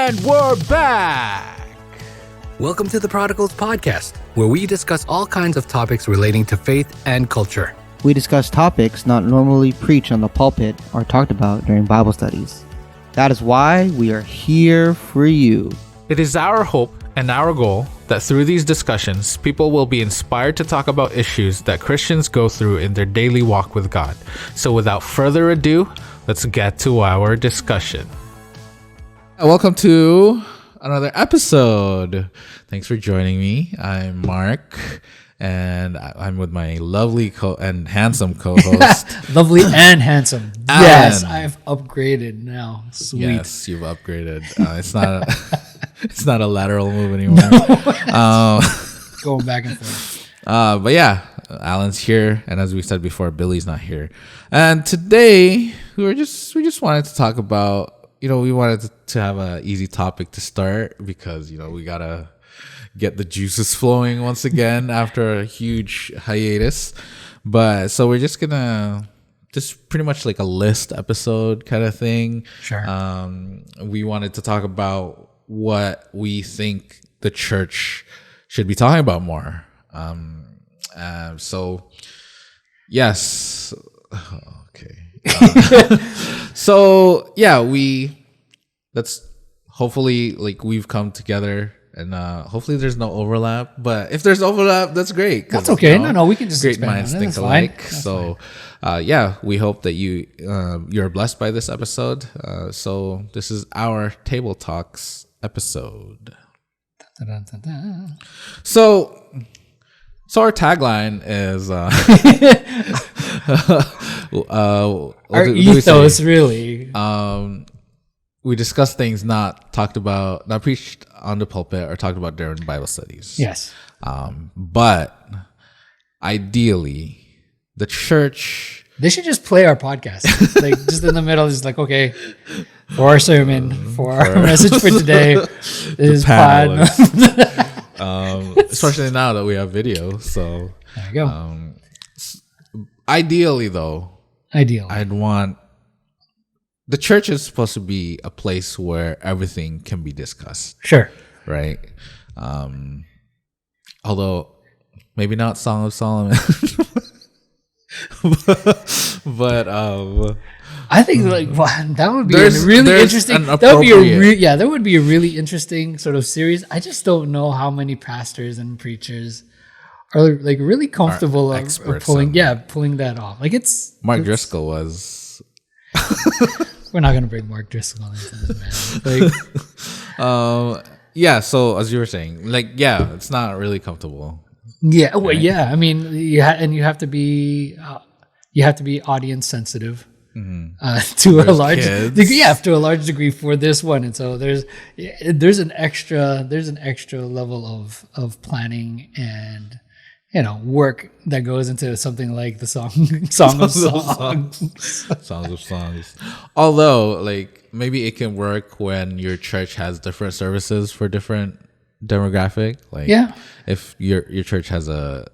And we're back! Welcome to the Prodigals Podcast, where we discuss all kinds of topics relating to faith and culture. We discuss topics not normally preached on the pulpit or talked about during Bible studies. That is why we are here for you. It is our hope and our goal that through these discussions, people will be inspired to talk about issues that Christians go through in their daily walk with God. So without further ado, let's get to our discussion. Welcome to another episode. Thanks for joining me. I'm Mark, and I'm with my lovely and handsome co-host. Lovely and handsome. Alan. Yes, I've upgraded now. Sweet. Yes, you've upgraded. It's not a lateral move anymore. Going back and forth. But yeah, Alan's here, and as we said before, Billy's not here. And today we just wanted to talk about, we wanted to have an easy topic to start because we gotta get the juices flowing once again after a huge hiatus. But so we're just gonna pretty much like a list episode kind of thing. Sure. We wanted to talk about what we think the church should be talking about more. So yes. Okay. So yeah, let's hopefully we've come together and hopefully there's no overlap. But if there's overlap, that's great. That's okay. No, we can just great expand minds on it. think That's alike. fine. So yeah, we hope that you're blessed by this episode. So this is our Table Talks episode. Dun-dun-dun-dun. So our tagline is Our ethos, really. We discuss things not preached on the pulpit or talked about during Bible studies. Yes. But ideally, the church. They should just play our podcast. Just in the middle, just okay, for our sermon, for our message for today, this is pod. Especially now that we have video. So There you go. Ideally, though, I'd want the church is supposed to be a place where everything can be discussed. Sure. Right. Although maybe not Song of Solomon. but I think that would be There's really interesting. an That would be appropriate- that would be a really interesting sort of series. I just don't know how many pastors and preachers are really comfortable of experts pulling on pulling that off. Mark Driscoll was. We're not gonna bring Mark Driscoll into this, man. Yeah. So as you were saying, it's not really comfortable. Yeah, well, yeah. I mean, you have to be audience sensitive to a large kids. degree. Yeah, to a large degree for this one, and so there's an extra level of planning and work that goes into something like the song of songs. Songs of songs. Although, maybe it can work when your church has different services for different demographic. If your church has a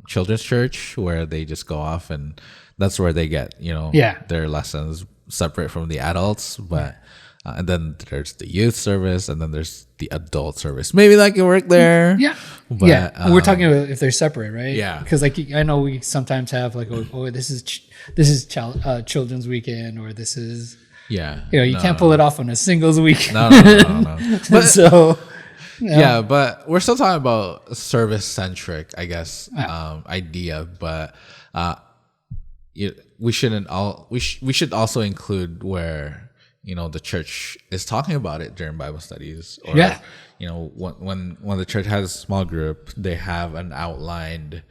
children's church where they just go off and that's where they get their lessons separate from the adults, but and then there's the youth service and then there's the adult service. Maybe that can work there. Yeah. But, And we're talking about if they're separate, right? Yeah. Because I know we sometimes have this is children's weekend, or this is you can't pull it off on a singles weekend. No. But, So yeah, but we're still talking about service centric, I guess, idea. But we should also include where the church is talking about it during Bible studies, or when the church has a small group, they have an outlined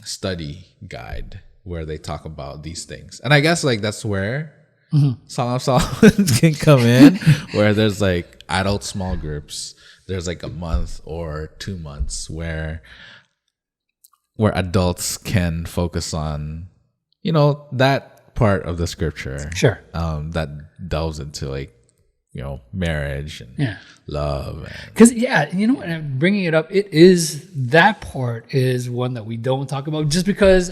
study guide where they talk about these things, and I guess that's where Song of Solomon can come in, where there's adult small groups. There's a month or 2 months where adults can focus on that part of the scripture. Sure. That delves into marriage and love. Because bringing it up, that part is one that we don't talk about, just because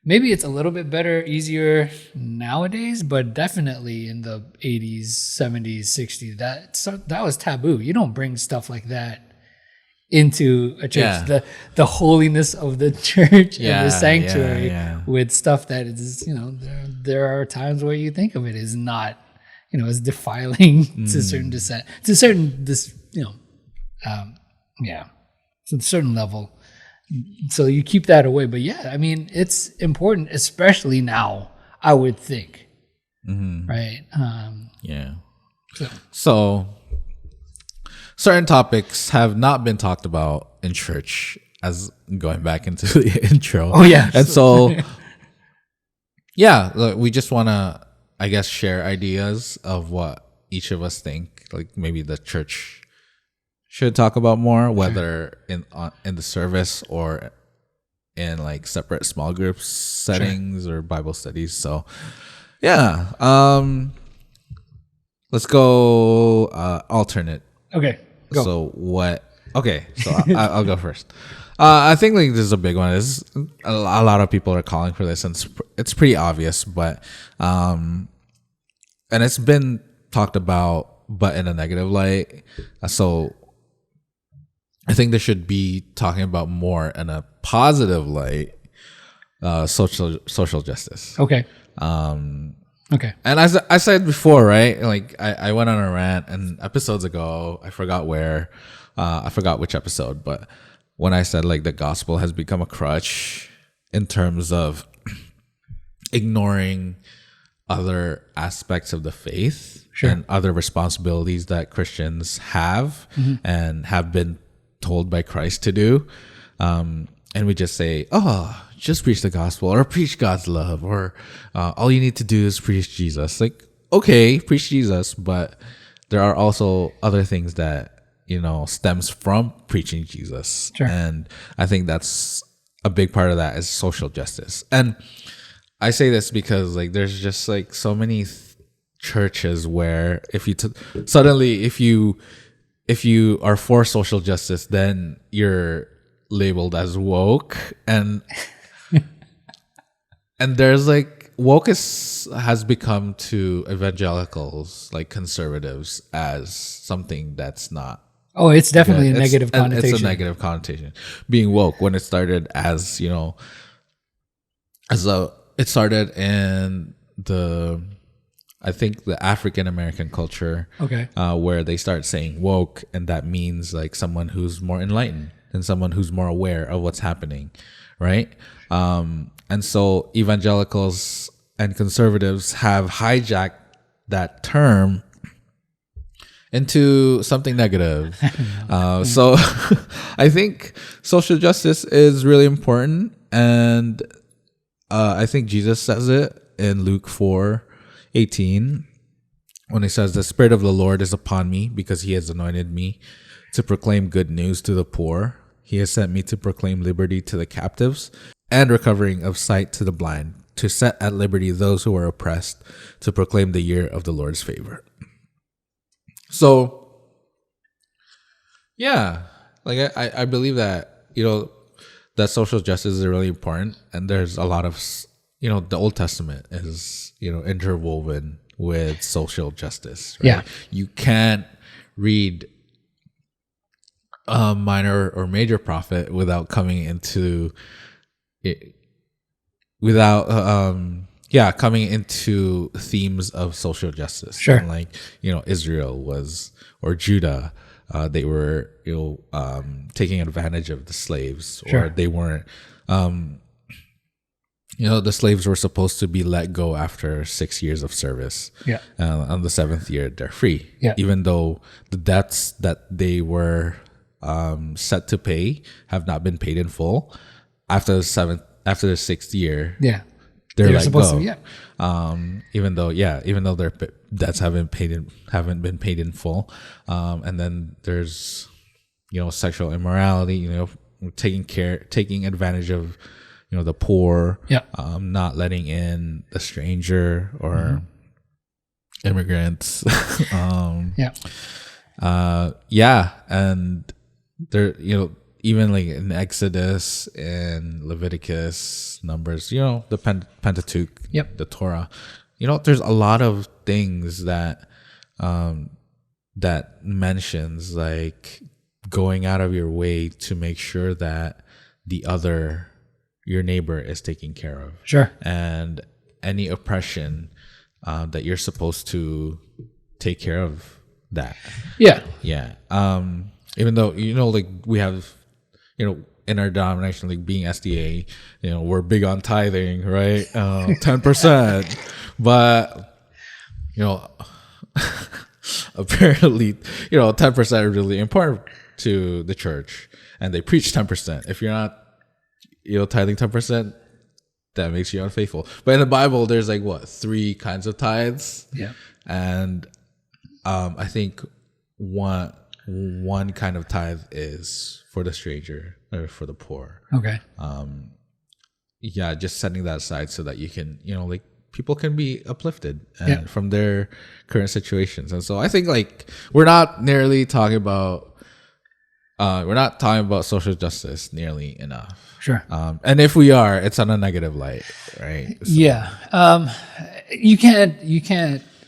maybe it's a little bit better, easier nowadays, but definitely in the 80s, 70s, 60s, that was taboo. You don't bring stuff like that into a church. Yeah. The holiness of the church and Yeah, the sanctuary yeah. with stuff that is, there are times where you think of it as not, as defiling to certain descent, to certain to a certain level. So you keep that away. But yeah, I mean, it's important, especially now, I would think. Right? Yeah. So certain topics have not been talked about in church, as going back into the intro. Oh, yeah. And so, yeah, look, we just want to, I guess, share ideas of what each of us think, like maybe the church should talk about more, whether in the service or in like separate small groups settings or Bible studies. So, yeah, let's go alternate. Okay. Go. So what? Okay, so I'll go first. I think like this is a big one. Is a lot of people are calling for this, and it's pretty obvious, but and it's been talked about, but in a negative light. So I think they should be talking about more in a positive light. Social justice. Okay. Okay. And as I said before, right? Like I went on a rant and episodes ago, I forgot which episode, but when I said like the gospel has become a crutch in terms of ignoring other aspects of the faith and other responsibilities that Christians have and have been told by Christ to do. And we just say, oh, just preach the gospel or preach God's love, or all you need to do is preach Jesus. Like, okay, preach Jesus, but there are also other things that, stems from preaching Jesus. Sure. And I think that's a big part of that is social justice. And I say this because like there's just like so many churches where if you suddenly if you are for social justice, then you're labeled as woke, and and there's like woke has become to evangelicals, like conservatives, as something that's not. Oh, it's definitely a negative connotation. It's a negative connotation. Being woke, when it started as, it started in I think the African American culture, okay, where they start saying woke, and that means like someone who's more enlightened and someone who's more aware of what's happening, right? And so evangelicals and conservatives have hijacked that term into something negative. So I think social justice is really important, and I think Jesus says it in Luke 4:18 when he says, "The Spirit of the Lord is upon me because he has anointed me to proclaim good news to the poor. He has sent me to proclaim liberty to the captives and recovering of sight to the blind, to set at liberty those who are oppressed, to proclaim the year of the Lord's favor." So, yeah, like I believe that, that social justice is really important. And there's a lot of, the Old Testament is, interwoven with social justice. Right? Yeah. You can't read a minor or major prophet without coming into it, coming into themes of social justice. Sure. And like, Israel or Judah, they were, taking advantage of the slaves, Sure. or they weren't, the slaves were supposed to be let go after 6 years of service. Yeah. On the 7th year, they're free. Yeah. Even though the debts that they were set to pay have not been paid in full. After the 6th year, Yeah. they're let supposed go. to, yeah. Even though their debts haven't been paid in full. And then there's, sexual immorality, taking advantage of, the poor, Yeah. not letting in the stranger or immigrants. Yeah. And there, even like in Exodus and Leviticus, Numbers, the Pentateuch, the Torah, there's a lot of things that that mentions like going out of your way to make sure that your neighbor is taken care of. Sure. And any oppression that you're supposed to take care of that. Yeah. Yeah. Even though, like we have, in our denomination, like being SDA, we're big on tithing, right? 10%. But, apparently, 10% is really important to the church, and they preach 10%. If you're not, tithing 10%, that makes you unfaithful. But in the Bible, there's like 3 kinds of tithes. Yeah. And I think one kind of tithe is for the stranger or for the poor. Okay. Yeah, just setting that aside so that you can, like people can be uplifted from their current situations. And so I think like we're not talking about social justice nearly enough. Sure. And if we are, it's on a negative light, right? So. Yeah. You can't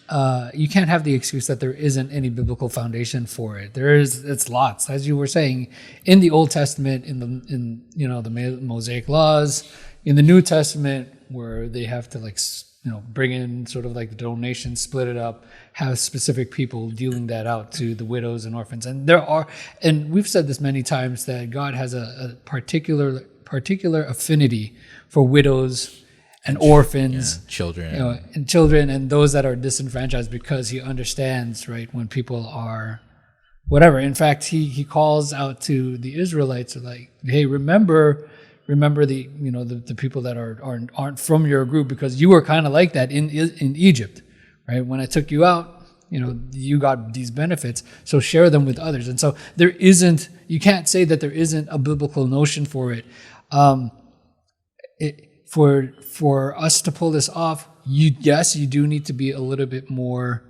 have the excuse that there isn't any biblical foundation for it. It's lots, as you were saying, in the Old Testament, in the Mosaic laws, in the New Testament, where they have to bring in sort of like the donation, split it up, have specific people dealing that out to the widows and orphans. And we've said this many times, that God has a particular affinity for widows and orphans, children, and those that are disenfranchised, because he understands, right, when people are whatever. In fact, he calls out to the Israelites, like, hey, remember the people that aren't from your group, because you were kind of like that in Egypt, right? When I took you out, you got these benefits, so share them with others. And so you can't say that there isn't a biblical notion for it. For us to pull this off, you do need to be a little bit more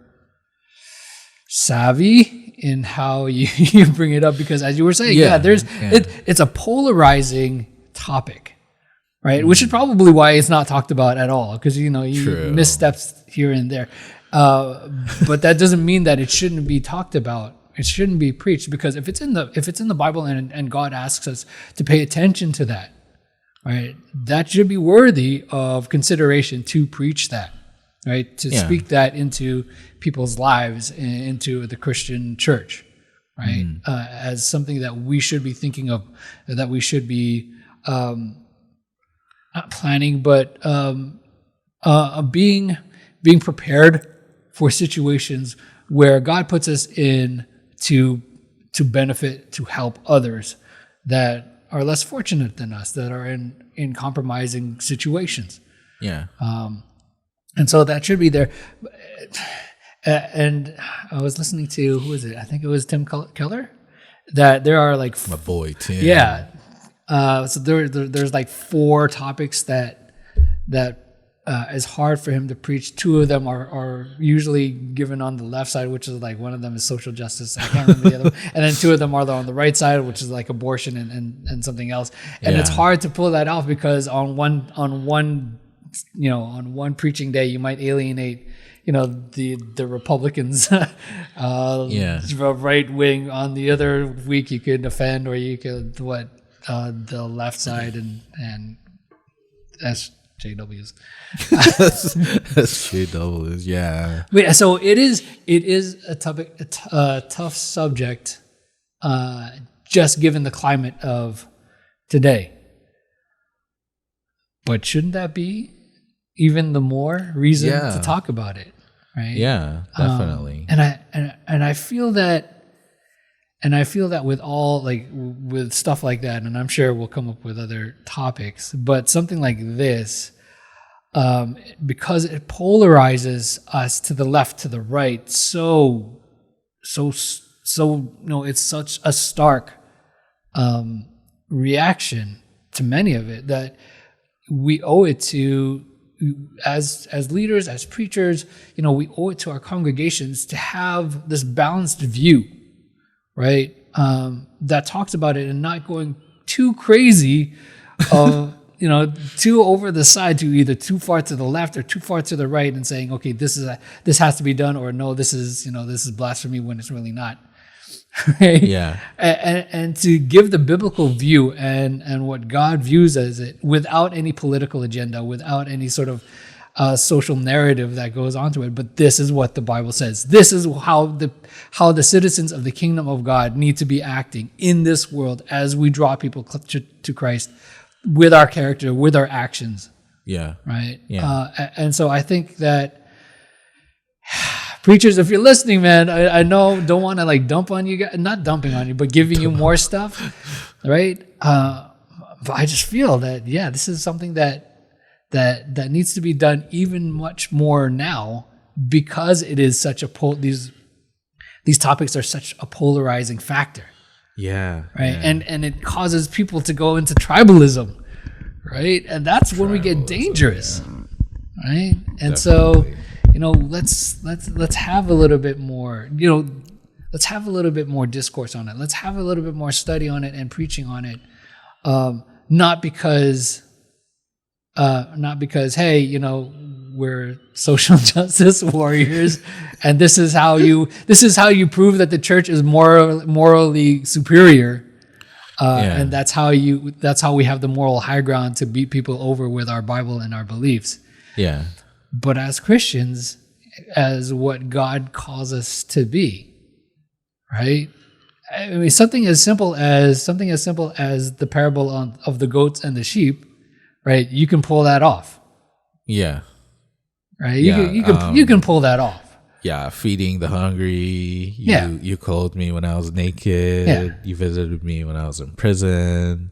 savvy in how you bring it up, because as you were saying, it's a polarizing topic, right? Which is probably why it's not talked about at all, because you missteps here and there. But that doesn't mean that it shouldn't be talked about. It shouldn't be preached, because if it's in the Bible and God asks us to pay attention to that, right, that should be worthy of consideration to preach that, right? To speak that into people's lives, into the Christian church, right? As something that we should be thinking of, that we should be not planning, but being prepared for situations where God puts us in to benefit, to help others that are less fortunate than us, that are in compromising situations. Yeah. And so that should be there. And I was listening to, who was it? I think it was Tim Keller. That there are like my boy Tim. Yeah. So there's like 4 topics that is hard for him to preach. 2 of them are usually given on the left side, which is like, one of them is social justice. I can't remember the other one. And then 2 of them are on the right side, which is like abortion and something else. And it's hard to pull that off, because on one preaching day, you might alienate, the Republicans, right wing. On the other week, you could offend, or you could the left side and SJWs. SJWs, yeah. So it is a tough subject, just given the climate of today. But shouldn't that be even the more reason to talk about it, right? Yeah, definitely. And I feel that. And I feel that with with stuff like that, and I'm sure we'll come up with other topics, but something like this, because it polarizes us to the left, to the right, it's such a stark reaction to many of it, that we owe it to, as leaders, as preachers, we owe it to our congregations to have this balanced view, right, that talks about it and not going too crazy, too over the side, to either too far to the left or too far to the right, and saying, okay, this has to be done, or no, this is blasphemy, when it's really not. Right? Yeah. And to give the biblical view and what God views as it, without any political agenda, without any sort of social narrative that goes onto it. But this is what the Bible says. This is how the citizens of the kingdom of God need to be acting in this world as we draw people to Christ with our character, with our actions. Yeah. Right. Yeah. And so I think that preachers, if you're listening, man, I know, don't want to like dump on you guys, not dumping on you, but giving you more stuff, right? But I just feel that, this is something that needs to be done even much more now, because it is such a these topics are such a polarizing factor. Yeah. Right. Yeah. And it causes people to go into tribalism, right? And that's when we get dangerous. Yeah. Right. And Definitely. so, let's have a little bit more, let's have a little bit more discourse on it. Let's have a little bit more study on it and preaching on it. Not because, hey, we're social justice warriors, and this is how you prove that the church is morally superior, and that's how we have the moral high ground to beat people over with our Bible and our beliefs. Yeah. But as Christians, as what God calls us to be, right? I mean, something as simple as the parable of the goats and the sheep, right? You can pull that off. Yeah. Right? You can pull that off. Yeah, feeding the hungry. You clothed me when I was naked. Yeah. You visited me when I was in prison.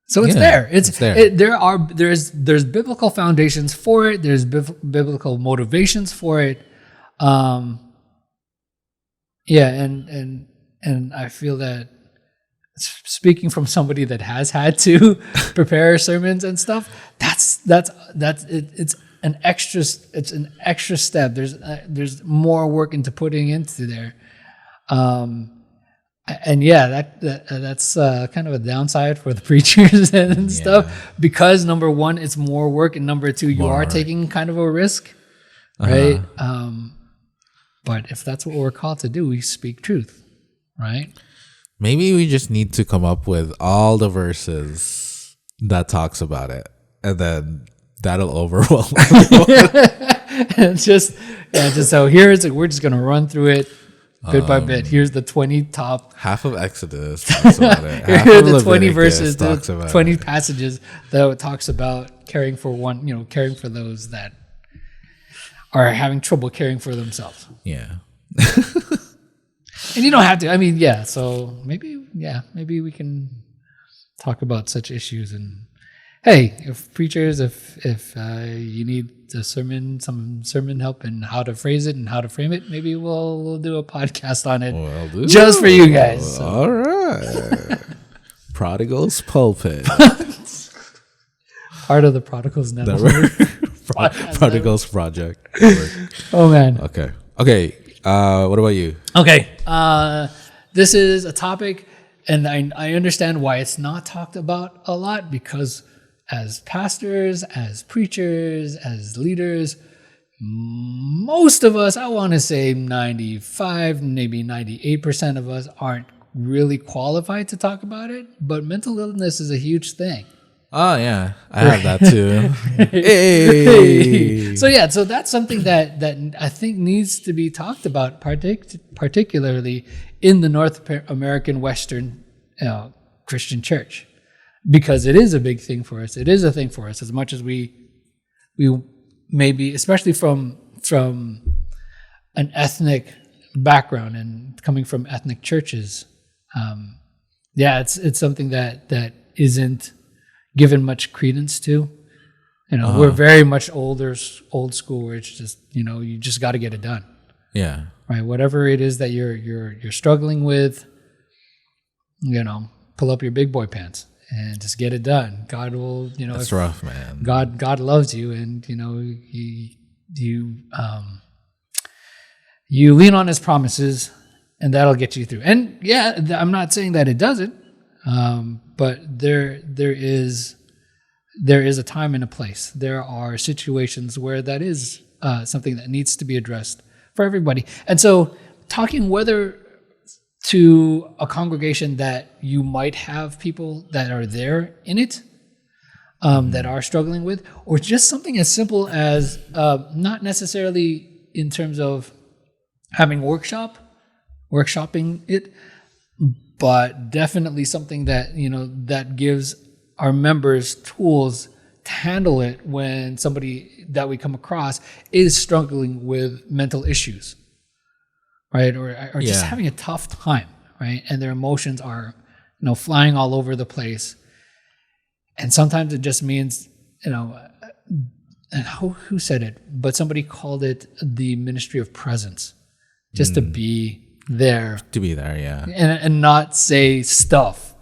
So it's there. It's there. There's biblical foundations for it. There's biblical motivations for it. And I feel that, speaking from somebody that has had to prepare sermons and stuff, that's it's an extra step. There's more work into putting into there. That's kind of a downside for the preachers and stuff, because number one, it's more work, and number two, you are taking kind of a risk, right? But if that's what we're called to do, we speak truth, right? Maybe we just need to come up with all the verses that talks about it, and then that'll overwhelm everyone. just so we're just gonna run through it bit by bit. Here's the 20 top. Half of Exodus talks about it. Half Here are of the 20 Leviticus verses, the talks about 20 it. passages that talks about caring for those that are having trouble caring for themselves. Yeah. And you don't have to. I mean, so maybe we can talk about such issues. And hey, if preachers, if you need some sermon help and how to phrase it and how to frame it, maybe we'll do a podcast on it just for you guys. So. All right. Prodigal's Pulpit. Part of the Prodigal's Network. Prodigal's Project. Oh man. Okay. What about you? Okay. This is a topic, and I understand why it's not talked about a lot, because as pastors, as preachers, as leaders, most of us, I want to say 95, maybe 98% of us aren't really qualified to talk about it, but mental illness is a huge thing. Oh, yeah. I have that too. Hey. So that's something that I think needs to be talked about, particularly in the North American Western Christian church, because it is a big thing for us. It is a thing for us, as much as we maybe, especially from an ethnic background and coming from ethnic churches. It's something that isn't given much credence to. We're very much old school, where it's just, you just got to get it done. Yeah. Right. Whatever it is that you're struggling with, pull up your big boy pants and just get it done. God will, That's rough, man. God loves you, and you lean on His promises, that'll get you through. And yeah, I'm not saying that it doesn't, but there is a time and a place. There are situations where that is something that needs to be addressed for everybody. And so talking whether to a congregation that you might have people that are there in it, that are struggling with, or just something as simple as not necessarily in terms of having workshopping it, but definitely something that, that gives our members tools to handle it when somebody that we come across is struggling with mental issues, right? Or just having a tough time, right? And their emotions are, flying all over the place. And sometimes it just means, and who said it? But somebody called it the ministry of presence, just to be there. To be there, yeah. And not say stuff,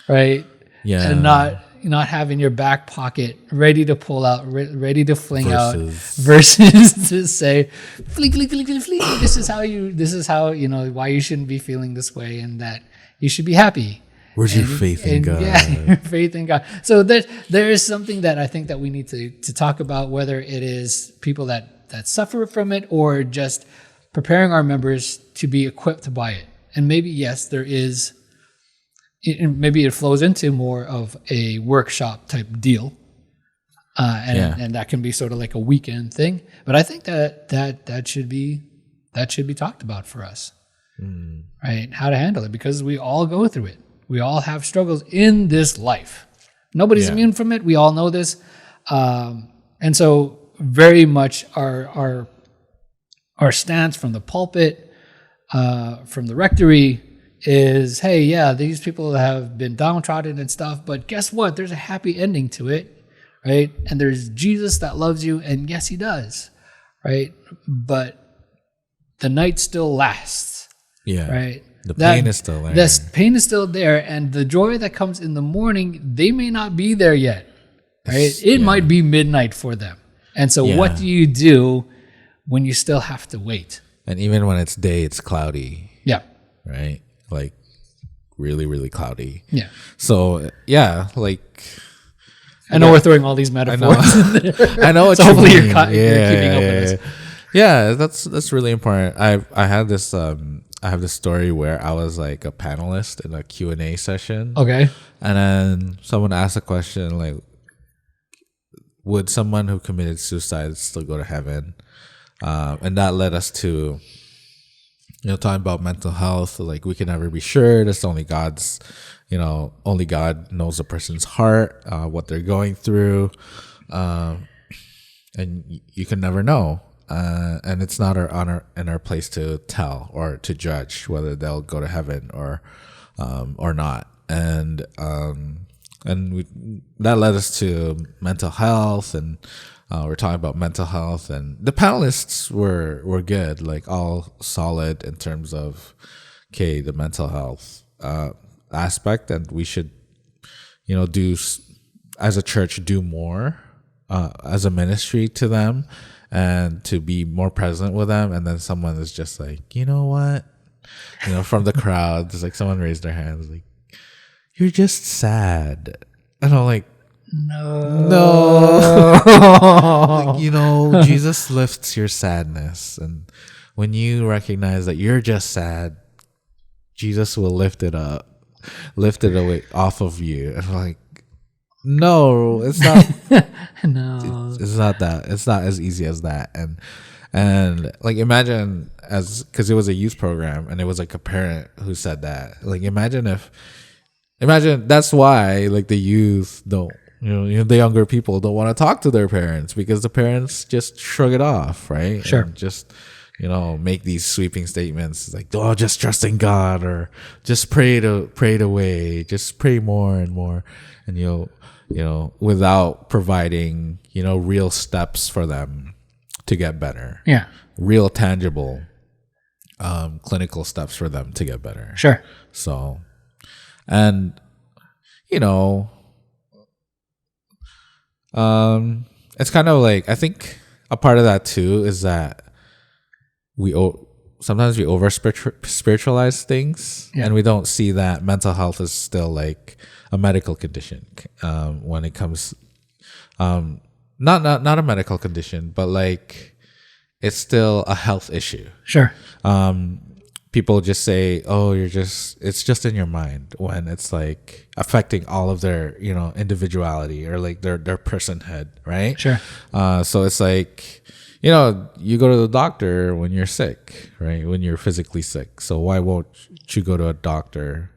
right? Yeah. And not having your back pocket ready to pull out, ready to fling out, versus to say, flee. This is how, why you shouldn't be feeling this way and that you should be happy. Where's your faith in God? Yeah, your faith in God. So there is something that I think that we need to talk about, whether it is people that suffer from it or just preparing our members to be equipped by it. And maybe, yes, there is, maybe it flows into more of a workshop type deal. And that can be sort of like a weekend thing. But I think that should be talked about for us, right? How to handle it, because we all go through it. We all have struggles in this life. Nobody's immune from it. We all know this. And so very much our stance from the pulpit, from the rectory is, hey, yeah, these people have been downtrodden and stuff, but guess what? There's a happy ending to it, right? And there's Jesus that loves you, and yes, he does, right? But the night still lasts, right? The pain is still there. The pain is still there, and the joy that comes in the morning, they may not be there yet, right? It might be midnight for them. And so what do you do when you still have to wait? And even when it's day, it's cloudy. Yeah. Right? Like really, really cloudy. Yeah. So, like... I know we're throwing all these metaphors in there. I know what so you hopefully mean. you're keeping up with us. Yeah, that's really important. I had this... I have this story where I was like a panelist in a Q&A session. Okay. And then someone asked a question like, would someone who committed suicide still go to heaven? And that led us to, talking about mental health. Like, we can never be sure. That's only God's, only God knows a person's heart, what they're going through. And you can never know. And it's not our place to tell or to judge whether they'll go to heaven or not. And that led us to mental health, and we're talking about mental health, and the panelists were good, like all solid in terms of the mental health aspect, and we should do as a church do more as a ministry to them, and to be more present with them. And then someone is just like, you know what? From the crowd, just like someone raised their hands, like, you're just sad. And I'm like, no. Like, Jesus lifts your sadness. And when you recognize that you're just sad, Jesus will lift it away off of you. And I'm like, no, it's not. No, it's not that. It's not as easy as that. And like, imagine because it was a youth program, and it was like a parent who said that. Like, imagine that's why like the youth don't, the younger people don't want to talk to their parents, because the parents just shrug it off, right? Sure. And just make these sweeping statements like, oh, just trust in God, or just pray it away, just pray more and more, and without providing, real steps for them to get better. Yeah. Real tangible, clinical steps for them to get better. Sure. So, and, it's kind of like, I think a part of that too is that we sometimes we over spiritualize things, and we don't see that mental health is still like a medical condition when it comes, not a medical condition, but like it's still a health issue. Sure. People just say, "Oh, it's just in your mind," when it's like affecting all of their, individuality or like their personhood, right? Sure. So it's like, you go to the doctor when you're sick, right? When you're physically sick. So why won't you go to a doctor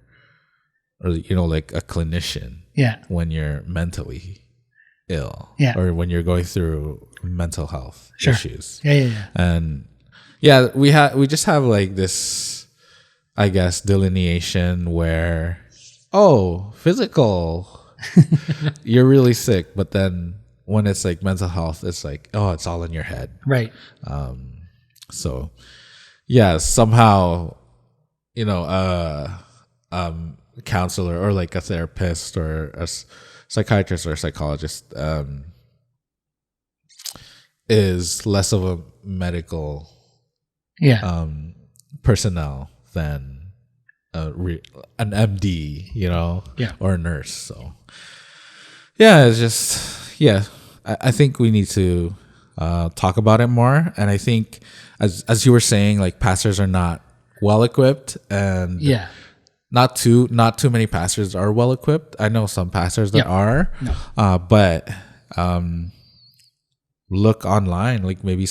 or, like a clinician when you're mentally ill or when you're going through mental health issues? Yeah. And we just have like this, I guess, delineation where, physical, you're really sick, but then when it's like mental health, it's like, it's all in your head. Right. So somehow, counselor or like a therapist or a psychiatrist or a psychologist, is less of a medical personnel than an MD, or a nurse. So it's just, I think we need to talk about it more. And I think as you were saying, like pastors are not well equipped, and not too many pastors are well equipped. I know some pastors that are, but look online, like maybe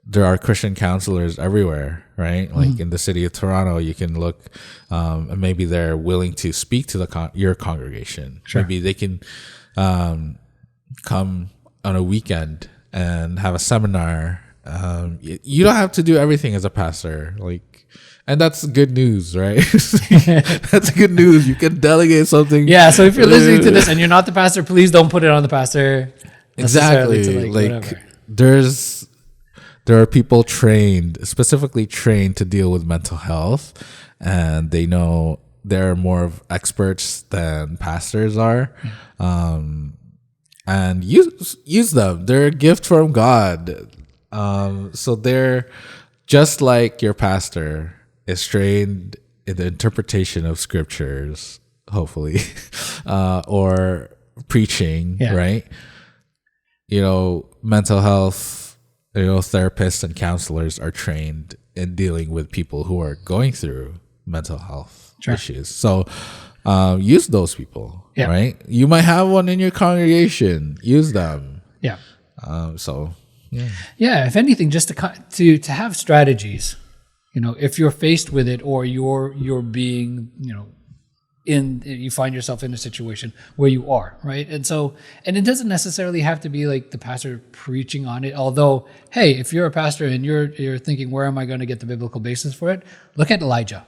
there are Christian counselors everywhere, right? Like in the city of Toronto, you can look, and maybe they're willing to speak to your congregation. Sure. Maybe they can come on a weekend and have a seminar. You don't have to do everything as a pastor, and that's good news, right? That's good news. You can delegate something. Yeah. So if you're listening to this and you're not the pastor, please don't put it on the pastor. Exactly. There are people specifically trained to deal with mental health, and they know they're more of experts than pastors are. And use them. They're a gift from God. So they're just like your pastor is trained in the interpretation of scriptures, hopefully, or preaching, right? Mental health, therapists and counselors are trained in dealing with people who are going through mental health issues. So use those people, right? You might have one in your congregation. Use them. Yeah. If anything, just to have strategies, if you're faced with it, or you're being, you find yourself in a situation where you are, right? And it doesn't necessarily have to be like the pastor preaching on it. Although, hey, if you're a pastor and you're thinking, where am I going to get the biblical basis for it? Look at Elijah,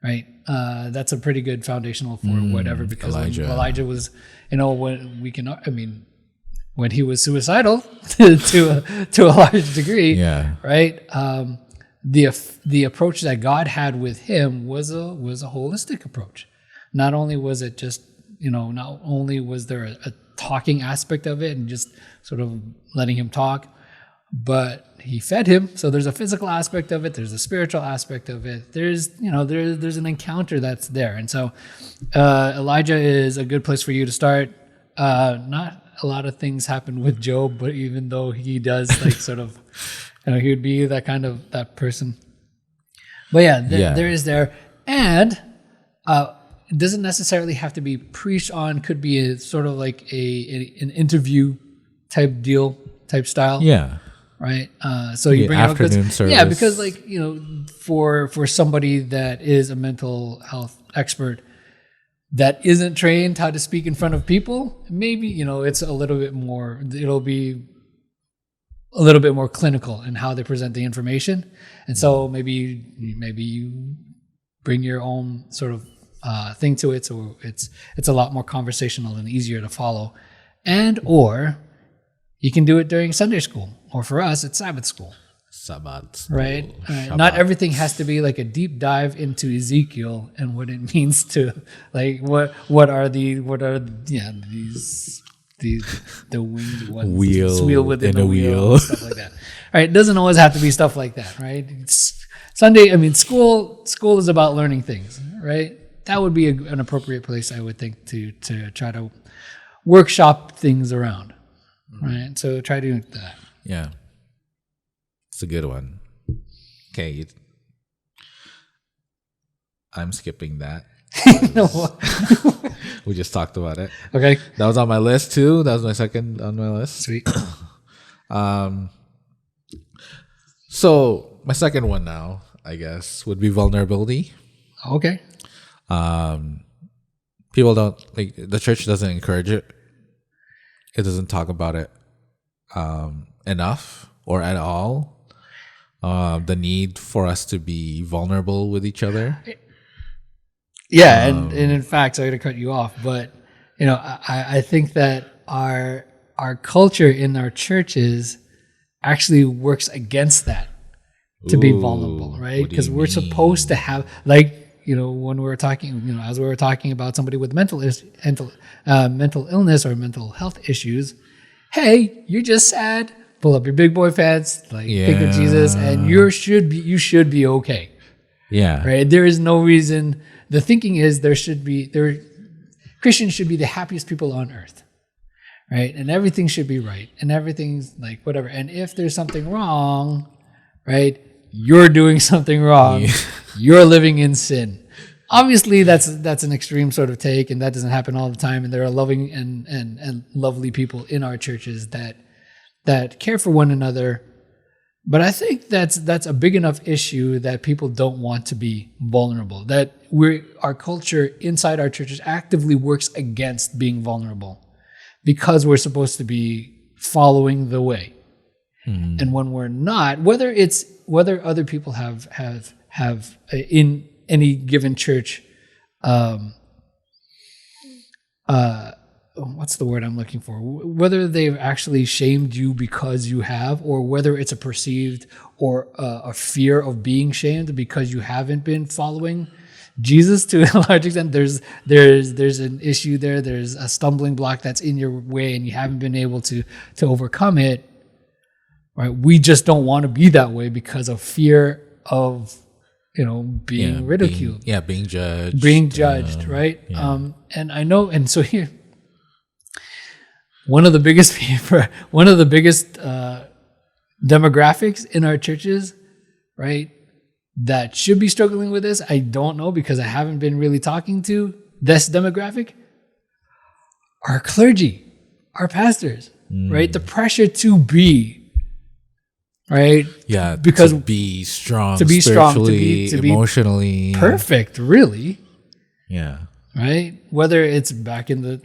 right? That's a pretty good foundational for whatever, because Elijah was, when he was suicidal to a large degree, right? The approach that God had with him was a holistic approach. Not only was it just, not only was there a talking aspect of it and just sort of letting him talk, but he fed him. So there's a physical aspect of it. There's a spiritual aspect of it. There's an encounter that's there. And so Elijah is a good place for you to start. Not a lot of things happen with Job, but even though he does sort of, he would be that person. But there is there. And it doesn't necessarily have to be preached on. Could be a sort of like an interview type style. Yeah. Right. So you bring afternoon service. Yeah, because for somebody that is a mental health expert that isn't trained how to speak in front of people, maybe it's a little bit more. It'll be a little bit more clinical in how they present the information, and so maybe you bring your own sort of thing to it, so it's a lot more conversational and easier to follow, or you can do it during Sunday school, or for us it's Sabbath school. Right. Not everything has to be like a deep dive into Ezekiel and what it means to what are the winged ones, wheel within a wheel, stuff like that. Right. It doesn't always have to be stuff like that. Right. It's Sunday, I mean, school is about learning things, right? That would be an appropriate place, I would think, to try to workshop things around, right? So try to do that. Yeah. It's a good one. Okay. I'm skipping that. We just talked about it. Okay. That was on my list too. That was my second on my list. Sweet. So my second one now, I guess, would be vulnerability. Okay. People don't like, the church doesn't encourage it. It doesn't talk about it enough or at all. The need for us to be vulnerable with each other. Yeah, and in fact, sorry to cut you off, but I think that our culture in our churches actually works against that, to be vulnerable, right? Because we're supposed to have, like, when we were talking, as we were talking about somebody with mental illness or mental health issues, hey, you're just sad. Pull up your big boy pants, like pick with Jesus, and you should be okay. Yeah. Right. There is no reason. The thinking is Christians should be the happiest people on earth, right? And everything should be right, and everything's like whatever. And if there's something wrong, right, you're doing something wrong. Yeah. You're living in sin. Obviously, that's an extreme sort of take, and that doesn't happen all the time. And there are loving and lovely people in our churches that care for one another. But I think that's a big enough issue that people don't want to be vulnerable. That our culture inside our churches actively works against being vulnerable because we're supposed to be following the way. Mm-hmm. And when we're not, whether other people have in any given church, what's the word I'm looking for? Whether they've actually shamed you because you have, or whether it's a perceived or a fear of being shamed because you haven't been following Jesus to a large extent. There's an issue there. There's a stumbling block that's in your way, and you haven't been able to overcome it. Right? We just don't want to be that way because of fear of being ridiculed. Being judged. Being judged, right? Yeah. And I know, and so here. One of the biggest demographics in our churches, right, that should be struggling with this, I don't know because I haven't been really talking to this demographic, our clergy, our pastors, right? The pressure to be, right? Yeah, because to be strong, to be emotionally perfect, really. Yeah. Right? Whether it's back in the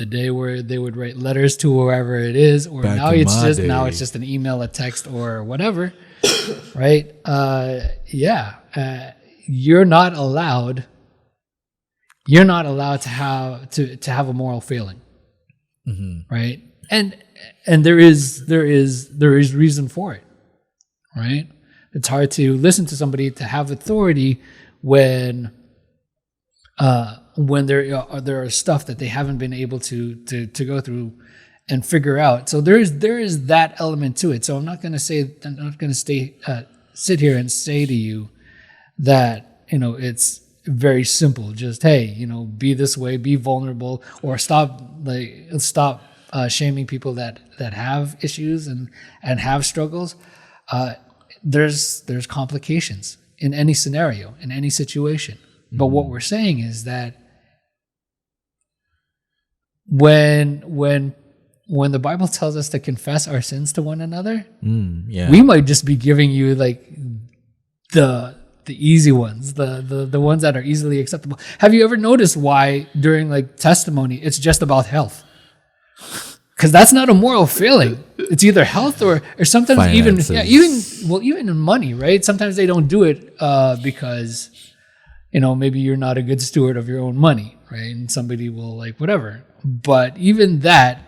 day where they would write letters to whoever it is, or now it's just an email, a text, or whatever, right? You're not allowed to have a moral failing, right? And there is reason for it, right? It's hard to listen to somebody, to have authority when there are stuff that they haven't been able to go through and figure out. So there is that element to it. So I'm not going to sit here and say to you that it's very simple. Just hey, be this way, be vulnerable, or stop shaming people that have issues and have struggles. There's complications in any scenario, in any situation. But what we're saying is that when the Bible tells us to confess our sins to one another, we might just be giving you like the easy ones, the ones that are easily acceptable. Have you ever noticed why during like testimony it's just about health? Because that's not a moral failing. It's either health or sometimes finances. even in money, right? Sometimes they don't do it because maybe you're not a good steward of your own money, right? And somebody will like whatever. But even that,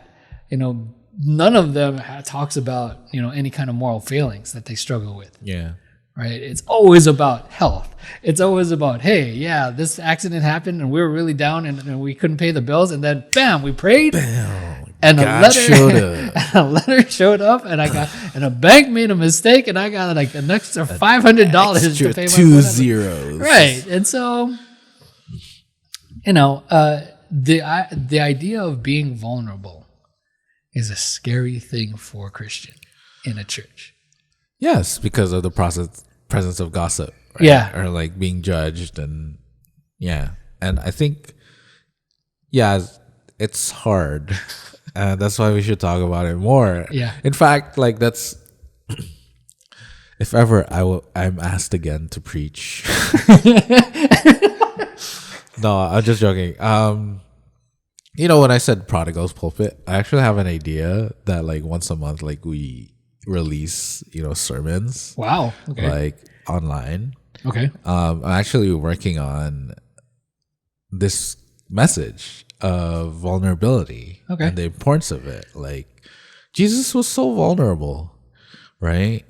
none of them talks about any kind of moral failings that they struggle with. Yeah. Right. It's always about health. It's always about, hey, yeah, this accident happened and we were really down and we couldn't pay the bills, and then bam, we prayed. Bam. and a letter showed up, and a bank made a mistake, and I got like an extra $500 to pay my 2 zeros. Right, and so the idea of being vulnerable is a scary thing for a Christian in a church. Yes, because of the presence of gossip. Right? Yeah, or like being judged, and and I think it's hard. That's why we should talk about it more. Yeah. In fact, like that's if ever I'm asked again to preach. No, I'm just joking. When I said Prodigal's Pulpit, I actually have an idea that like once a month, like we release, sermons. Wow. Okay. Like online. Okay. I'm actually working on this message of vulnerability and the importance of it. Like Jesus was so vulnerable, right?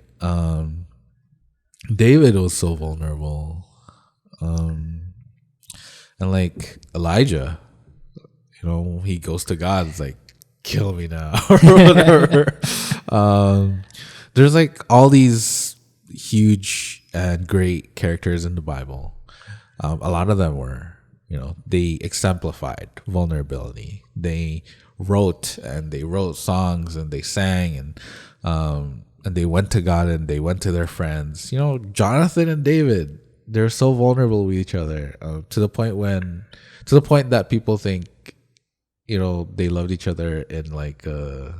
David was so vulnerable. And like Elijah, he goes to God, it's like, kill me now or whatever. There's like all these huge and great characters in the Bible. A lot of them were, they exemplified vulnerability. They wrote songs, and they sang, and they went to God, and they went to their friends. Jonathan and David, they're so vulnerable with each other, to the point that people think, they loved each other in like a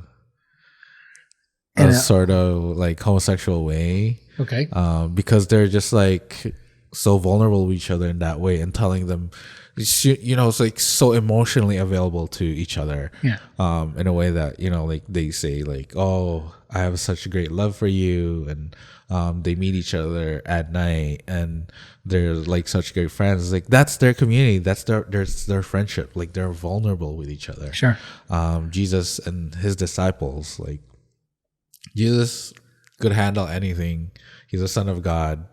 sort of like homosexual way. Okay. Because they're just like so vulnerable with each other in that way, and telling them, it's like so emotionally available to each other. Yeah. In a way that, like they say like, oh, I have such a great love for you. And, they meet each other at night, and they're like such great friends. Like that's their community. That's their friendship. Like they're vulnerable with each other. Sure. Jesus and his disciples, like Jesus could handle anything. He's a son of God.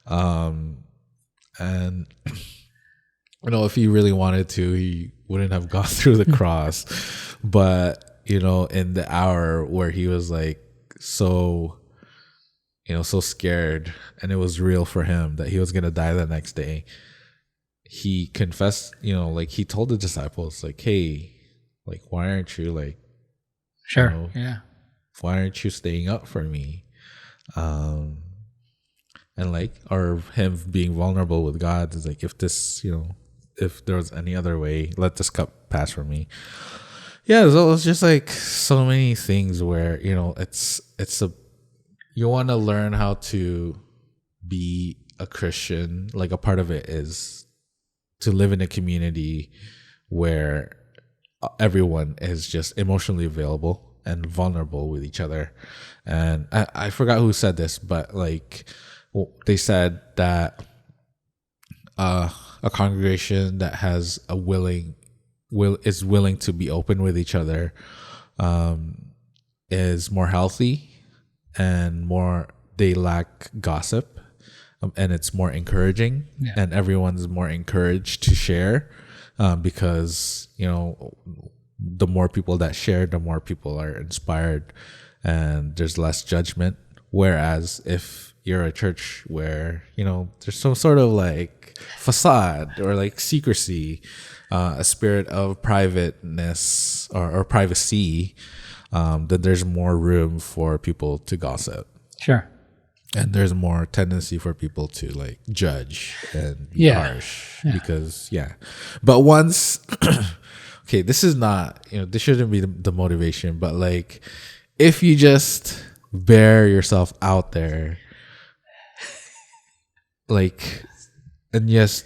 And if he really wanted to, he wouldn't have gone through the cross. But, in the hour where he was like so scared, and it was real for him that he was going to die the next day, he confessed, like he told the disciples like, hey, like, why aren't you like, sure. Why aren't you staying up for me? And like, or him being vulnerable with God is like, if this, if there was any other way, let this cup pass from me. Yeah, so it's just like so many things where, you want to learn how to be a Christian. Like a part of it is to live in a community where everyone is just emotionally available and vulnerable with each other. And I forgot who said this, but like they said that a congregation that has is willing to be open with each other is more healthy, and they lack gossip, and it's more encouraging, and everyone's more encouraged to share, because the more people that share, the more people are inspired, and there's less judgment. Whereas if you're a church where there's some sort of like facade or like secrecy, a spirit of privateness or privacy, then there's more room for people to gossip. Sure. And there's more tendency for people to like judge and be harsh because but once okay, this is not, this shouldn't be the motivation, but like if you just bear yourself out there, like, and yes,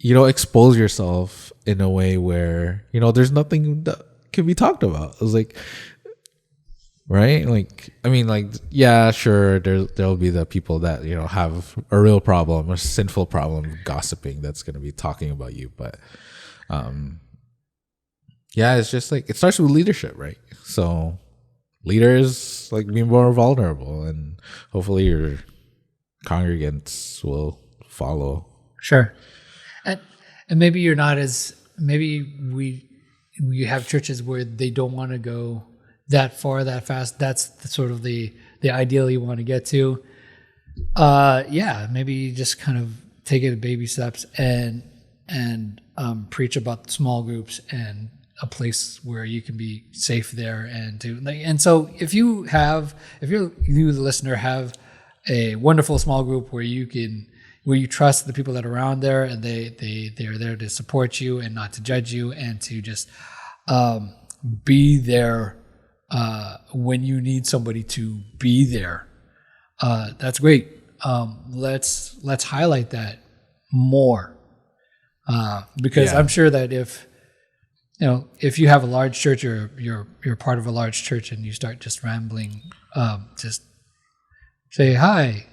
expose yourself in a way where there's nothing that can be talked about. It's like, right? Like, I mean, like, yeah, sure, there'll be the people that have a real problem, a sinful problem, gossiping, that's going to be talking about you. But it's just like, it starts with leadership, right? So leaders like be more vulnerable, and hopefully your congregants will follow. Sure. And maybe you're not as, maybe you have churches where they don't want to go that far, that fast. That's sort of the ideal you want to get to. Maybe you just kind of take it in baby steps and preach about small groups and a place where you can be safe there and so if you the listener have a wonderful small group where you trust the people that are around there and they're there to support you and not to judge you and to just be there when you need somebody to be there. That's great. Let's highlight that more because I'm sure that if you have a large church or you're part of a large church and you start just rambling, just say hi.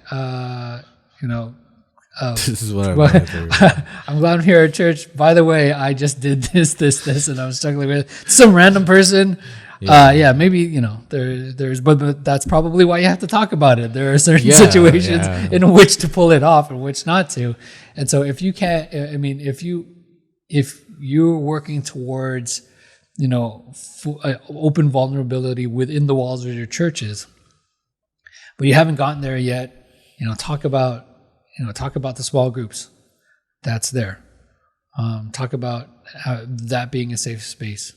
This is what I'm glad I'm here at church. By the way, I just did this, and I was struggling with some random person. Maybe there's, but that's probably why you have to talk about it. There are certain situations in which to pull it off and which not to. And so if you can't, if you're working towards, open vulnerability within the walls of your churches, but you haven't gotten there yet, talk about the small groups that's there. Talk about that being a safe space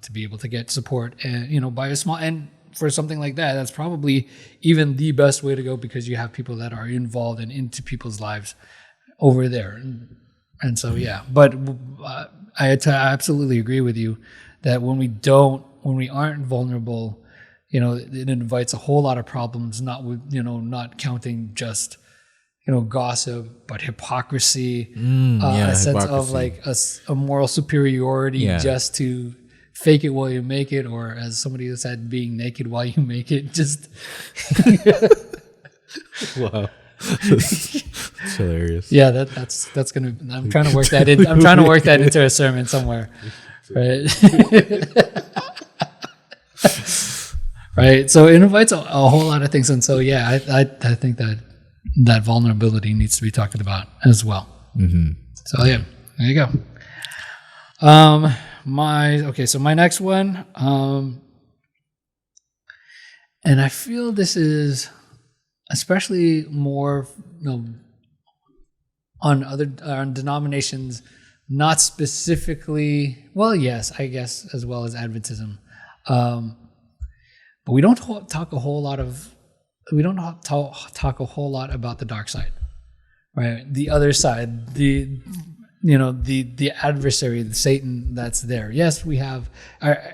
to be able to get support and, by a small, and for something like that, that's probably even the best way to go because you have people that are involved and into people's lives over there. And so, but I absolutely agree with you that when we aren't vulnerable, it invites a whole lot of problems, not counting just, gossip, but hypocrisy, a sense of like a moral superiority just to fake it while you make it, or as somebody said, being naked while you make it. Just wow. It's hilarious. Yeah, that's gonna. I'm trying to work that in. I'm trying to work that into a sermon somewhere, right? Right. So it invites a whole lot of things, and so I think that vulnerability needs to be talked about as well. Mm-hmm. So there you go. So my next one, and I feel this is especially more on denominations, not specifically. Well, yes, I guess as well as Adventism, but we don't talk a whole lot about the dark side, right? The other side, the adversary, the Satan that's there. Yes, we have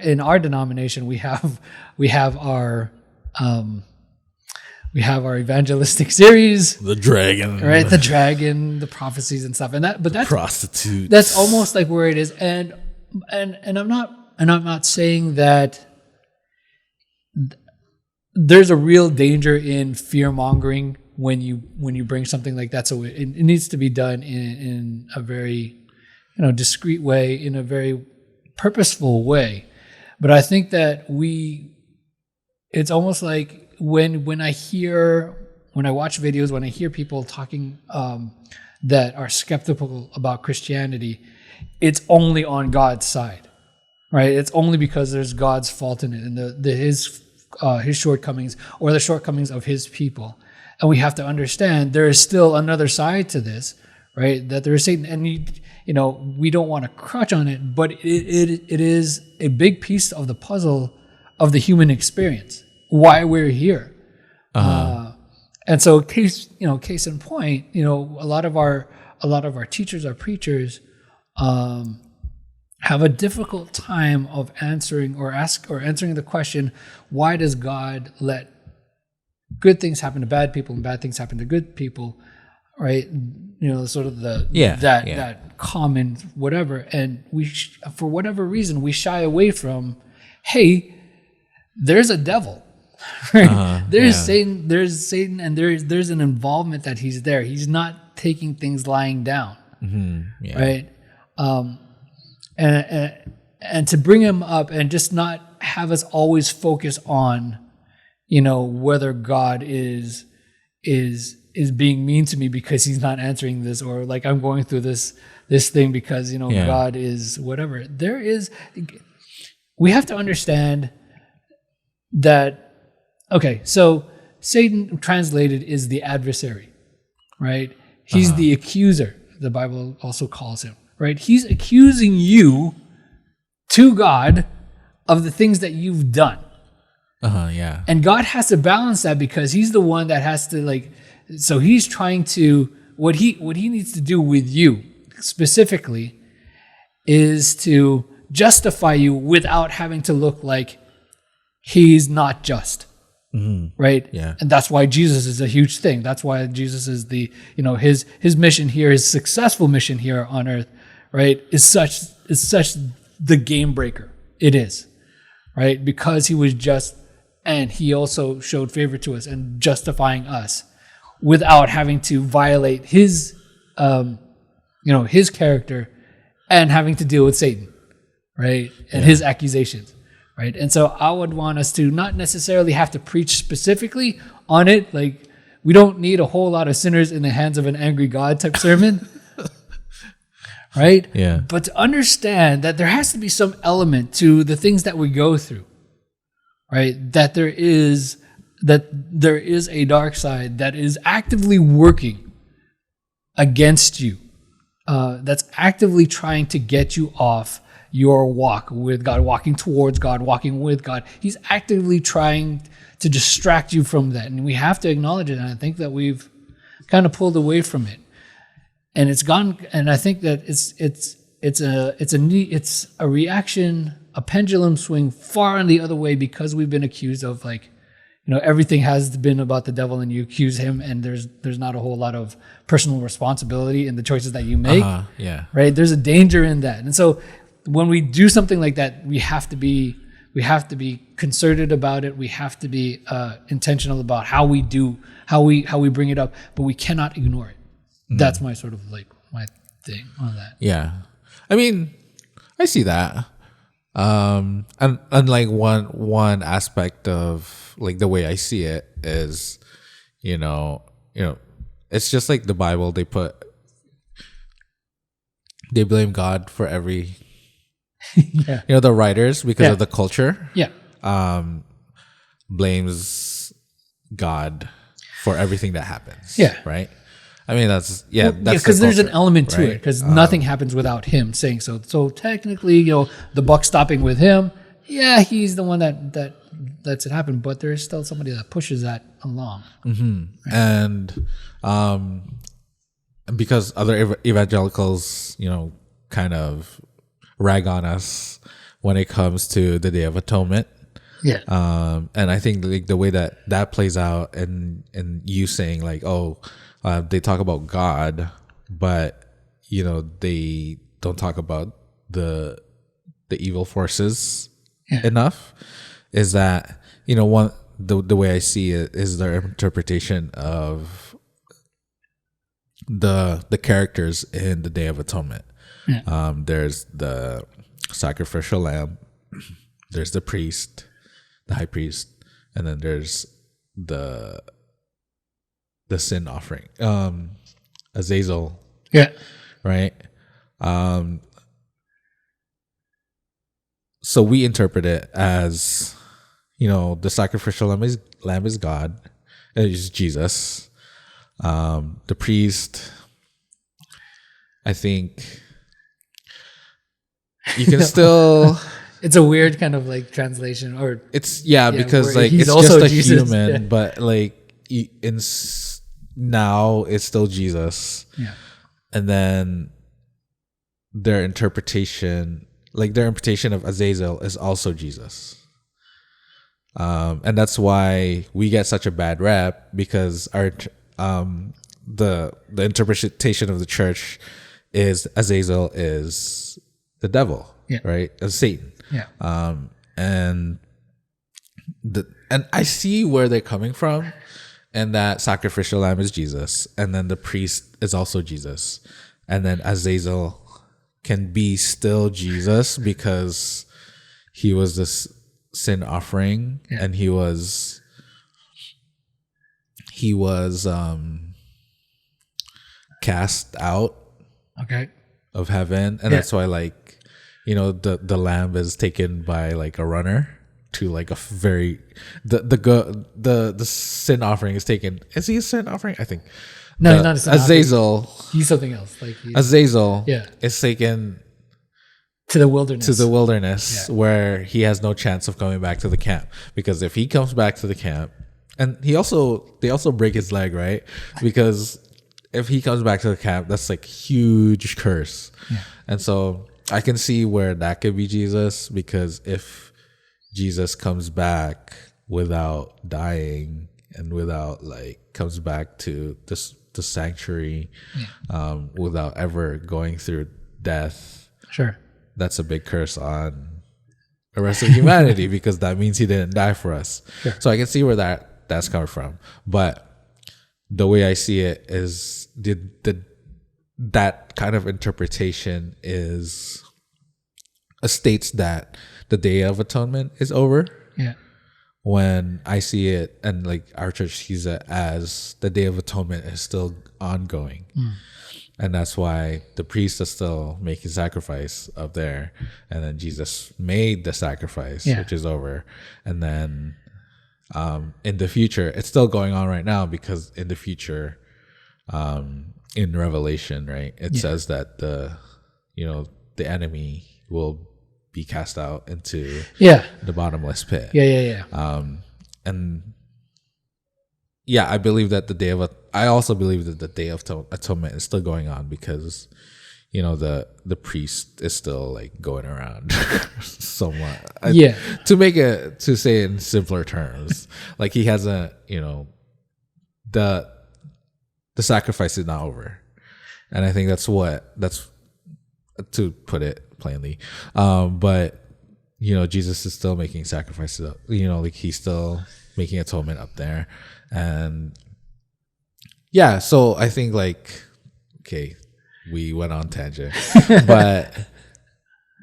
in our denomination we have our evangelistic series, the dragon, right? The dragon, the prophecies and stuff, and that's prostitutes. That's almost like where it is, and I'm not saying that there's a real danger in fear mongering when you bring something like that. So it needs to be done in a very discreet way, in a very purposeful way. But I think that it's almost like when I watch videos, when I hear people talking that are skeptical about Christianity, it's only on God's side, right? It's only because there's God's fault in it and his shortcomings or the shortcomings of his people. And we have to understand there is still another side to this, right? That there is Satan, and we don't want to crutch on it, but it is a big piece of the puzzle of the human experience, why we're here. And so case in point, a lot of our teachers, our preachers, have a difficult time of answering the question, why does God let good things happen to bad people and bad things happen to good people, right? Sort of that common whatever. And for whatever reason, we shy away from, hey, there's a devil, right? There's Satan, and there's an involvement that he's there. He's not taking things lying down, right? And to bring him up and just not have us always focus on, whether God is being mean to me because he's not answering this, or like I'm going through this thing because God is whatever. We have to understand that. Okay, so Satan translated is the adversary, right? He's the accuser. The Bible also calls him, right? He's accusing you to God of the things that you've done. Yeah. And God has to balance that because he's the one that has to so he's trying to, what he needs to do with you specifically is to justify you without having to look like he's not just. Right? Yeah. And that's why Jesus is a huge thing. That's why Jesus is his mission here, his successful mission here on earth, right, is such the game breaker. It is. Right? Because he was just, and he also showed favor to us and justifying us without having to violate his his character and having to deal with Satan, right? And his accusations. Right. And so I would want us to not necessarily have to preach specifically on it. Like, we don't need a whole lot of sinners in the hands of an angry God type sermon. Right. Yeah. But to understand that there has to be some element to the things that we go through. Right. That there is a dark side that is actively working against you. That's actively trying to get you off your walk with God, walking towards God, walking with God. He's actively trying to distract you from that. And we have to acknowledge it. And I think that we've kind of pulled away from it. And it's gone. And I think that it's a reaction, a pendulum swing far in the other way because we've been accused of everything has been about the devil and you accuse him and there's not a whole lot of personal responsibility in the choices that you make. Yeah. Right. There's a danger in that. And so when we do something like that, we have to be concerted about it. We have to be intentional about how we bring it up, but we cannot ignore it. That's my sort of my thing on that. Yeah. I mean, I see that. And like one aspect of the way I see it is, it's just like the Bible, they blame God for every the writers because of the culture. Yeah. Blames God for everything that happens. Yeah. Right. I mean, that's because there's an element to right? it because nothing happens without him saying so. So technically, the buck stopping with him. Yeah, he's the one that lets it happen, but there is still somebody that pushes that along. Mm-hmm. Right? And because other evangelicals, kind of rag on us when it comes to the Day of Atonement. Yeah. And I think the way that plays out and you saying they talk about God, but they don't talk about the evil forces enough, is that the way I see it is their interpretation of the characters in the Day of Atonement. Yeah. There's the sacrificial lamb, there's the priest, the high priest, and then there's the sin offering, Azazel. Yeah. Right. So we interpret it as, the sacrificial lamb is God, is Jesus. The priest, I think you can still. It's a weird kind of translation, or it's because it's just a Jesus, human, but now it's still Jesus. Yeah, and then their interpretation of Azazel is also Jesus. And that's why we get such a bad rap, because our the interpretation of the church is Azazel is the devil, right? As Satan. Yeah. And I see where they're coming from, and that sacrificial lamb is Jesus, and then the priest is also Jesus, and then Azazel can be still Jesus because he was this sin offering, and he was cast out. Okay. of heaven, and that's why like, you know, the lamb is taken by like a runner to like a very the sin offering is taken. Is he a sin offering? I think no, he's not a sin Azazel. Offering. He's something else. Like Azazel, is taken to the wilderness, where he has no chance of coming back to the camp, because if he comes back to the camp, and they also break his leg, right? Because if he comes back to the camp, that's like huge curse. And so I can see where that could be Jesus, because if Jesus comes back without dying and without like comes back to the sanctuary, without ever going through death, that's a big curse on the rest of humanity, because that means he didn't die for us. So I can see where that's coming from. But the way I see it is that kind of interpretation states that the Day of Atonement is over. When I see it, and like our church sees it as the Day of Atonement is still ongoing. And that's why the priest is still making sacrifice up there. And then Jesus made the sacrifice, which is over. And then in the future, it's still going on right now, because in the future, in Revelation, right, it says that the enemy will be cast out into the bottomless pit. And I believe that I also believe that the Day of Atonement is still going on, because you know the priest is still like going around somewhat. To say it in simpler terms, like he hasn't, the sacrifice is not over. And I think that's to put it plainly. But Jesus is still making sacrifices, like he's still making atonement up there. And so I think like, okay, we went on tangent, but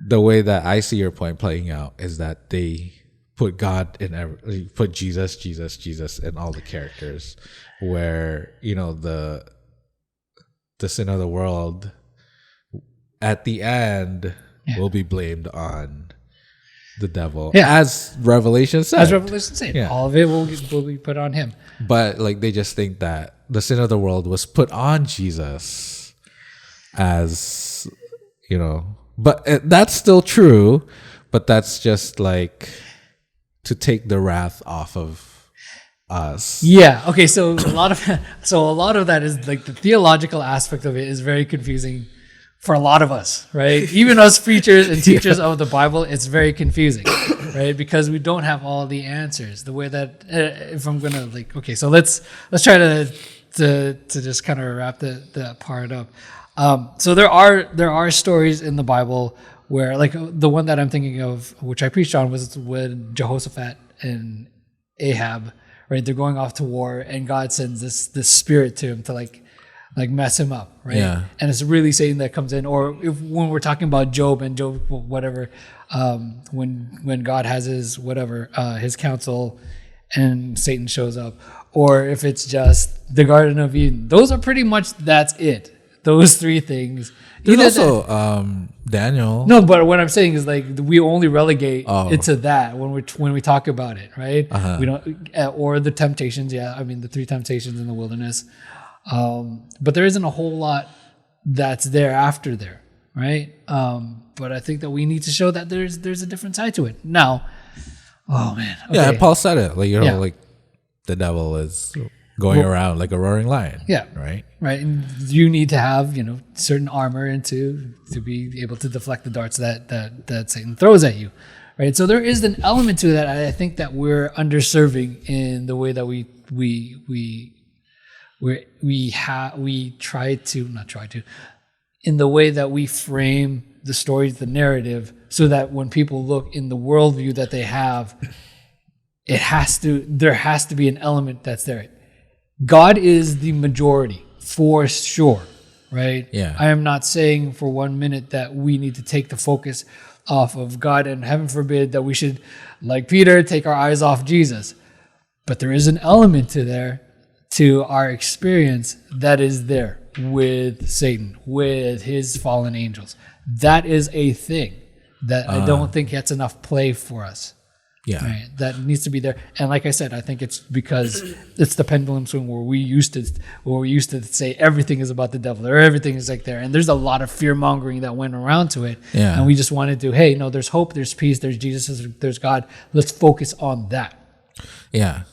the way that I see your point playing out is that they put put Jesus in all the characters, where the sin of the world at the end will be blamed on the devil, as Revelation said. All of it will be put on him. But like they just think that the sin of the world was put on Jesus, as but that's still true, but that's just like to take the wrath off of us. Okay, so a lot of that is like the theological aspect of it is very confusing for a lot of us, right? Even us preachers and teachers of the Bible, it's very confusing, right? Because we don't have all the answers. The way that if I'm gonna so let's try to just kind of wrap that part up. So there are stories in the Bible where, like, the one that I'm thinking of, which I preached on, was when Jehoshaphat and Ahab, right? They're going off to war, and God sends this spirit to him to like mess him up, right? And it's really Satan that comes in. Or when we're talking about Job, whatever, when God has his counsel, and Satan shows up, or if it's just the Garden of Eden, those are pretty much, that's it. Those three things. There's also Daniel. No, but what I'm saying is like we only relegate it to that when we talk about it, right? We don't, or the temptations. The three temptations in the wilderness. But there isn't a whole lot that's there after there, right? But I think that we need to show that there's a different side to it. Now, okay. Paul said it, like the devil is going around like a roaring lion. Right. And you need to have certain armor and to be able to deflect the darts that Satan throws at you, right? So there is an element to that. I think that we're underserving in the way that we in the way that we frame the stories, the narrative, so that when people look in the worldview that they have, there has to be an element that's there. God is the majority for sure, right? I am not saying for 1 minute that we need to take the focus off of God, and heaven forbid that we should, like Peter, take our eyes off Jesus. But there is an element to our experience that is there, with Satan, with his fallen angels. That is a thing that I don't think gets enough play for us. Yeah. Right? That needs to be there. And like I said, I think it's because it's the pendulum swing where we used to say everything is about the devil or everything is like there. And there's a lot of fear mongering that went around to it. Yeah. And we just wanted to, hey, no, there's hope, there's peace, there's Jesus, there's God. Let's focus on that. Yeah.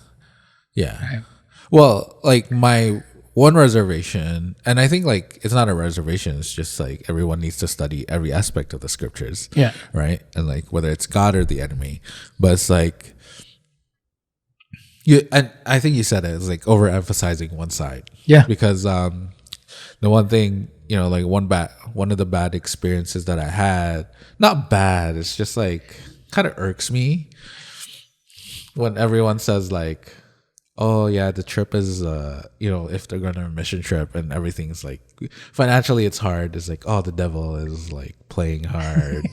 Yeah. Right. Well, like my one reservation, and I think like it's not a reservation, it's just like everyone needs to study every aspect of the scriptures. Yeah. Right? And like whether it's God or the enemy. But it's like and I think you said it's like overemphasizing one side. Yeah. Because the one thing, you know, like one of the bad experiences that I had, not bad, it's just like kind of irks me when everyone says like, oh yeah, the trip is you know, if they're going on a mission trip and everything's like financially it's hard, it's like, oh, the devil is like playing hard.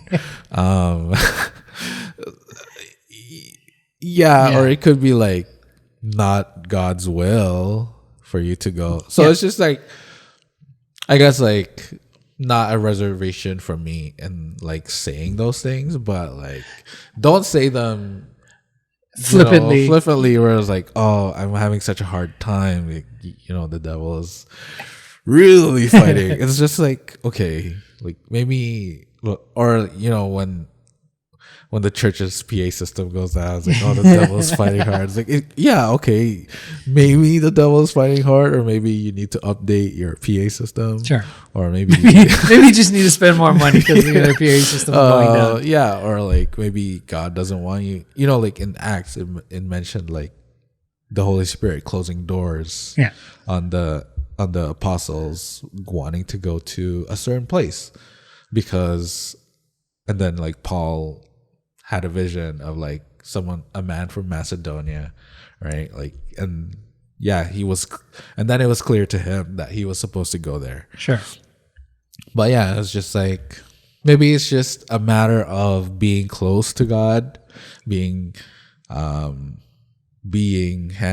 Yeah, or it could be like not God's will for you to go. So it's just like, I guess like not a reservation for me in like saying those things, but like don't say them flippantly, where it's like, oh, I'm having such a hard time. Like, you know, the devil is really fighting. It's just like, okay, like maybe, or you know, when the church's PA system goes down, it's like, oh, the devil is fighting hard. It's like, yeah, okay, maybe the devil is fighting hard, or maybe you need to update your PA system. Sure. Or maybe maybe you just need to spend more money because the other PA system is going down. Yeah, or like maybe God doesn't want you. You know, like in Acts, it mentioned like the Holy Spirit closing doors. Yeah. On the apostles wanting to go to a certain place, because, and then like Paul had a vision of like a man from Macedonia, right? Like, and yeah, and then it was clear to him that he was supposed to go there. Sure. But yeah, it's just like, maybe it's just a matter of being close to God, being hand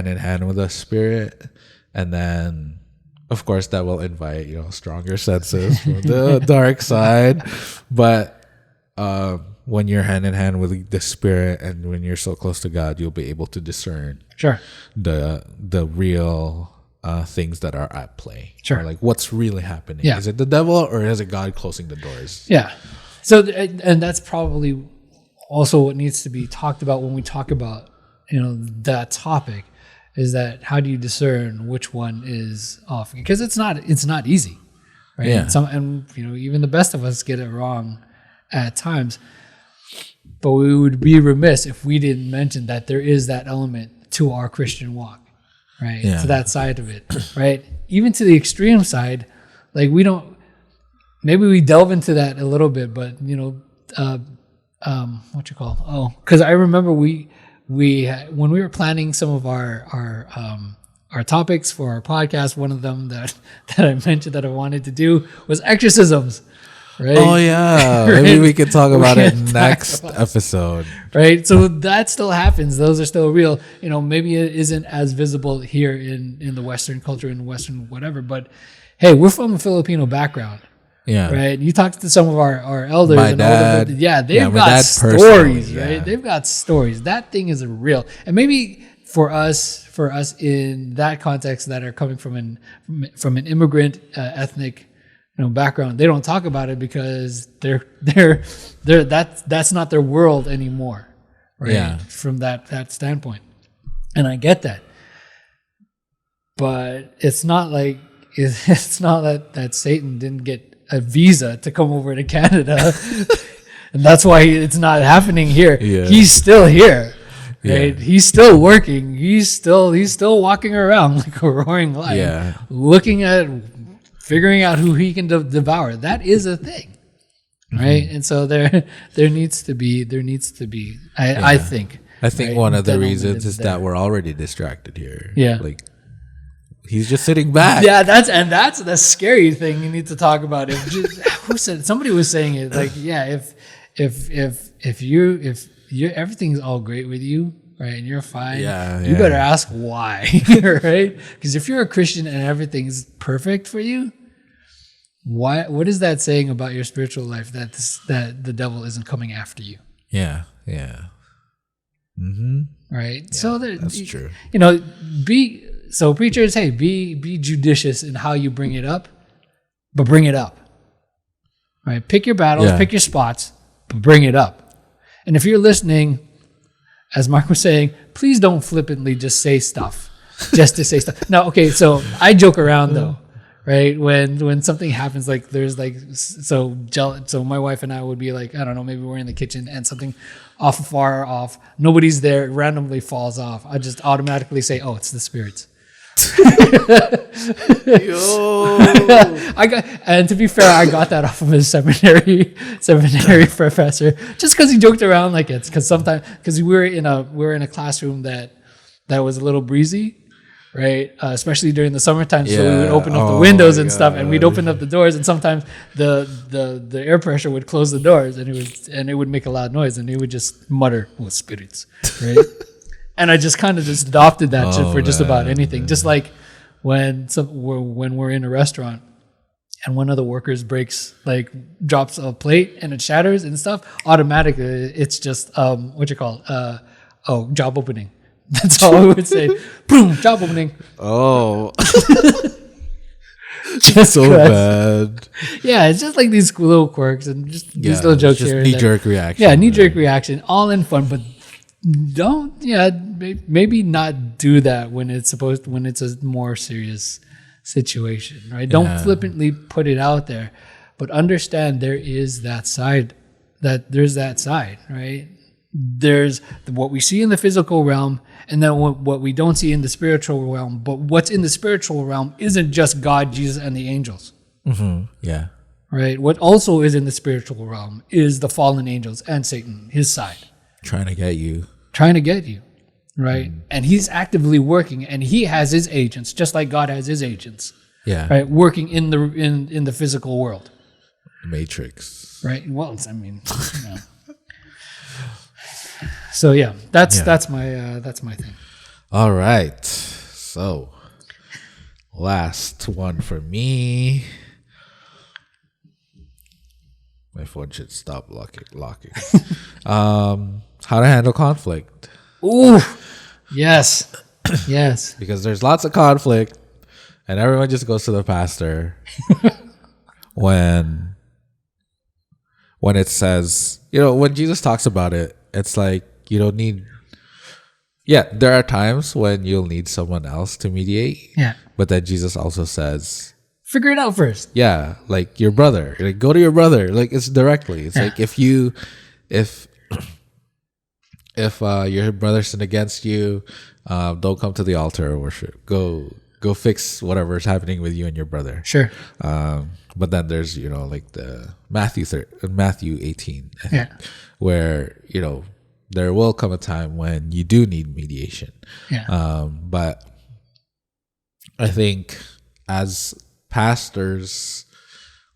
in hand with the Spirit, and then of course that will invite, you know, stronger senses from the dark side. But when you're hand in hand with the Spirit and when you're so close to God, you'll be able to discern the real things that are at play. Sure. Or like what's really happening. Yeah. Is it the devil or is it God closing the doors? Yeah. So, and that's probably also what needs to be talked about when we talk about, you know, that topic, is that how do you discern which one is off? Because it's not easy, right? Yeah. And you know, even the best of us get it wrong at times. But we would be remiss if we didn't mention that there is that element to our Christian walk, right? Yeah. To that side of it, right? Even to the extreme side, like maybe we delve into that a little bit, but you know, because I remember when we were planning some of our topics for our podcast, one of them that I mentioned that I wanted to do was exorcisms. Right? Oh yeah, right? Maybe we could talk about it next episode. Right, so that still happens; those are still real. You know, maybe it isn't as visible here in the Western culture, in Western whatever. But hey, we're from a Filipino background. Yeah. Right. You talk to some of our elders. My dad. They've got stories. Right. They've got stories. That thing is real. And maybe for us in that context that are coming from an immigrant ethnic, you know, background, they don't talk about it because that's not their world anymore. Right. Yeah. From that standpoint. And I get that. But it's not like it's not that Satan didn't get a visa to come over to Canada, and that's why it's not happening here. Yeah. He's still here, right? Yeah. He's still working. He's still walking around like a roaring lion, figuring out who he can devour. That is a thing, right? And so there needs to be. I think right? One of the reasons is that we're already distracted here. Yeah. Like, he's just sitting back. Yeah, that's the scary thing you need to talk about. Somebody was saying it, like, yeah, if you everything's all great with you, right, and you're fine, you better ask why, right? Because if you're a Christian and everything's perfect for you, what is that saying about your spiritual life that that the devil isn't coming after you? Yeah. Mm-hmm. Right. Yeah, So that's true. Preachers, hey, be judicious in how you bring it up, but bring it up. Right. Pick your battles, pick your spots, but bring it up. And if you're listening, as Mark was saying, please don't flippantly just say stuff, just to say stuff. No, okay. So I joke around though, right? When something happens, like there's like so my wife and I would be like, I don't know, maybe we're in the kitchen and something far off, nobody's there, it randomly falls off. I just automatically say, oh, it's the spirits. And to be fair, I got that off of a seminary professor, just because he joked around like it's because we were in a classroom that was a little breezy, right? Especially during the summertime, so we would open up the windows and stuff, and we'd open up the doors, and sometimes the air pressure would close the doors, and it would make a loud noise, and he would just mutter, "Oh, spirits," right? And I just kind of just adopted that shit for just about anything. Just like when we're in a restaurant and one of the workers drops a plate and it shatters and stuff, automatically it's just job opening. That's all I would say. Boom, job opening. Oh. Just so bad. Yeah, it's just like these little quirks and just these little jokes just here. Knee-jerk reaction. Yeah, knee-jerk reaction. All in fun, but maybe not do that when it's a more serious situation, right? Don't flippantly put it out there, but understand there's that side, right? There's what we see in the physical realm, and then what we don't see in the spiritual realm. But what's in the spiritual realm isn't just God, Jesus, and the angels. Mm-hmm. Yeah. Right? What also is in the spiritual realm is the fallen angels and Satan, his side. Trying to get you, right? And he's actively working, and he has his agents, just like God has his agents. Yeah. Right, working in the physical world. Matrix. Right. Well, I mean, So yeah, that's my thing. All right. So last one for me. My phone should stop locking. How to handle conflict. Ooh, yes. Yes. Because there's lots of conflict and everyone just goes to the pastor when it says, when Jesus talks about it, it's like you don't need. Yeah, there are times when you'll need someone else to mediate. Yeah. But then Jesus also says, figure it out first. Yeah, like your brother. Like go to your brother. Like it's directly. It's like if your brother sinned against you, don't come to the altar or worship. Go fix whatever's happening with you and your brother. Sure. But then there's like the Matthew 18, where there will come a time when you do need mediation. Yeah. But I think as pastors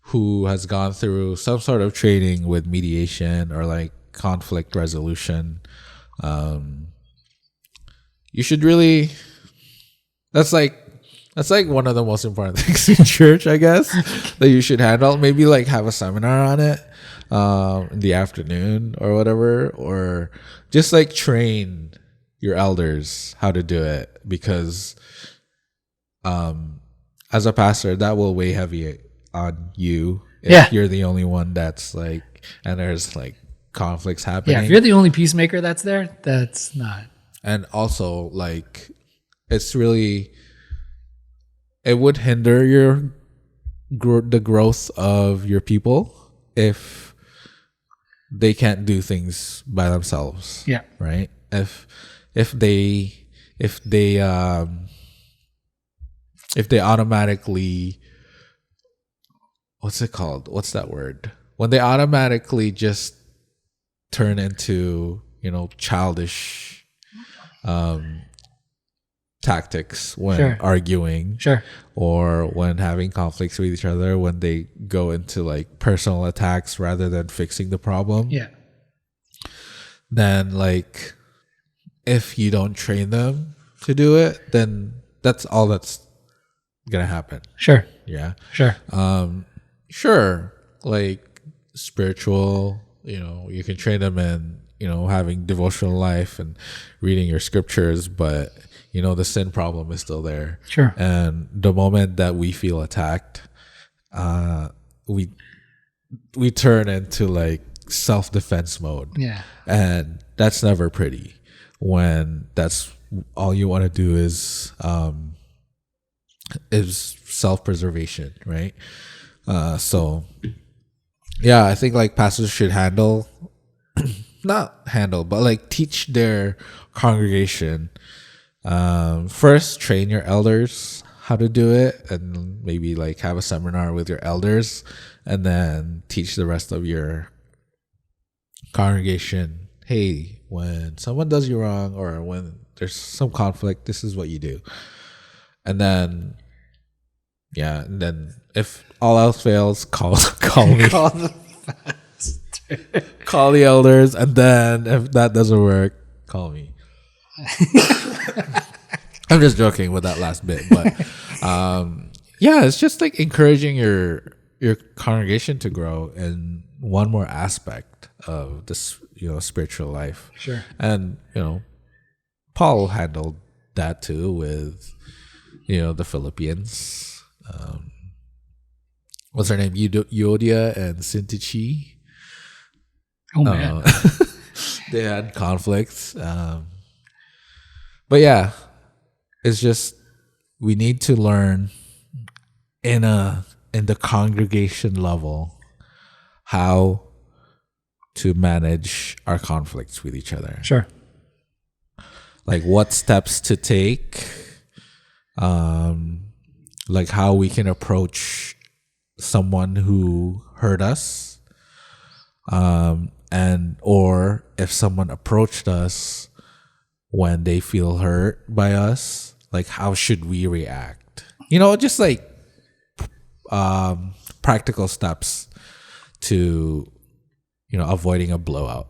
who has gone through some sort of training with mediation or like conflict resolution, you should really. That's like one of the most important things in church, I guess, that you should handle. Maybe like have a seminar on it in the afternoon or whatever, or just like train your elders how to do it, because as a pastor, that will weigh heavy on you if you're the only one that's like, and there's like conflicts happening. Yeah, if you're the only peacemaker that's there, that's not. And also like it would hinder the growth of your people if they can't do things by themselves. Yeah. Right. If they automatically, what's it called? What's that word? When they automatically just turn into, childish tactics when arguing, or when having conflicts with each other, when they go into like personal attacks rather than fixing the problem. Yeah. Then like if you don't train them to do it, then that's all that's gonna happen. Sure. Yeah. Sure. sure, like spiritual, you can train them in, having devotional life and reading your scriptures, but the sin problem is still there. Sure. And the moment that we feel attacked, we turn into like self-defense mode. Yeah. And that's never pretty when that's all you want to do is self-preservation, right? So yeah, I think like pastors should not handle, but like teach their congregation. First, train your elders how to do it, and maybe like have a seminar with your elders, and then teach the rest of your congregation, hey, when someone does you wrong or when there's some conflict, this is what you do. And then if all else fails, call me. Call the pastor. Call the elders, and then if that doesn't work, call me. I'm just joking with that last bit, but it's just like encouraging your congregation to grow in one more aspect of this, spiritual life. Sure. And Paul handled that too with the Philippians. What's her name? Euodia and Syntyche. Oh man. They had conflicts. But yeah, it's just we need to learn in the congregation level how to manage our conflicts with each other. Sure. Like what steps to take, like how we can approach someone who hurt us, and or if someone approached us when they feel hurt by us, like how should we react? Just like practical steps to avoiding a blowout,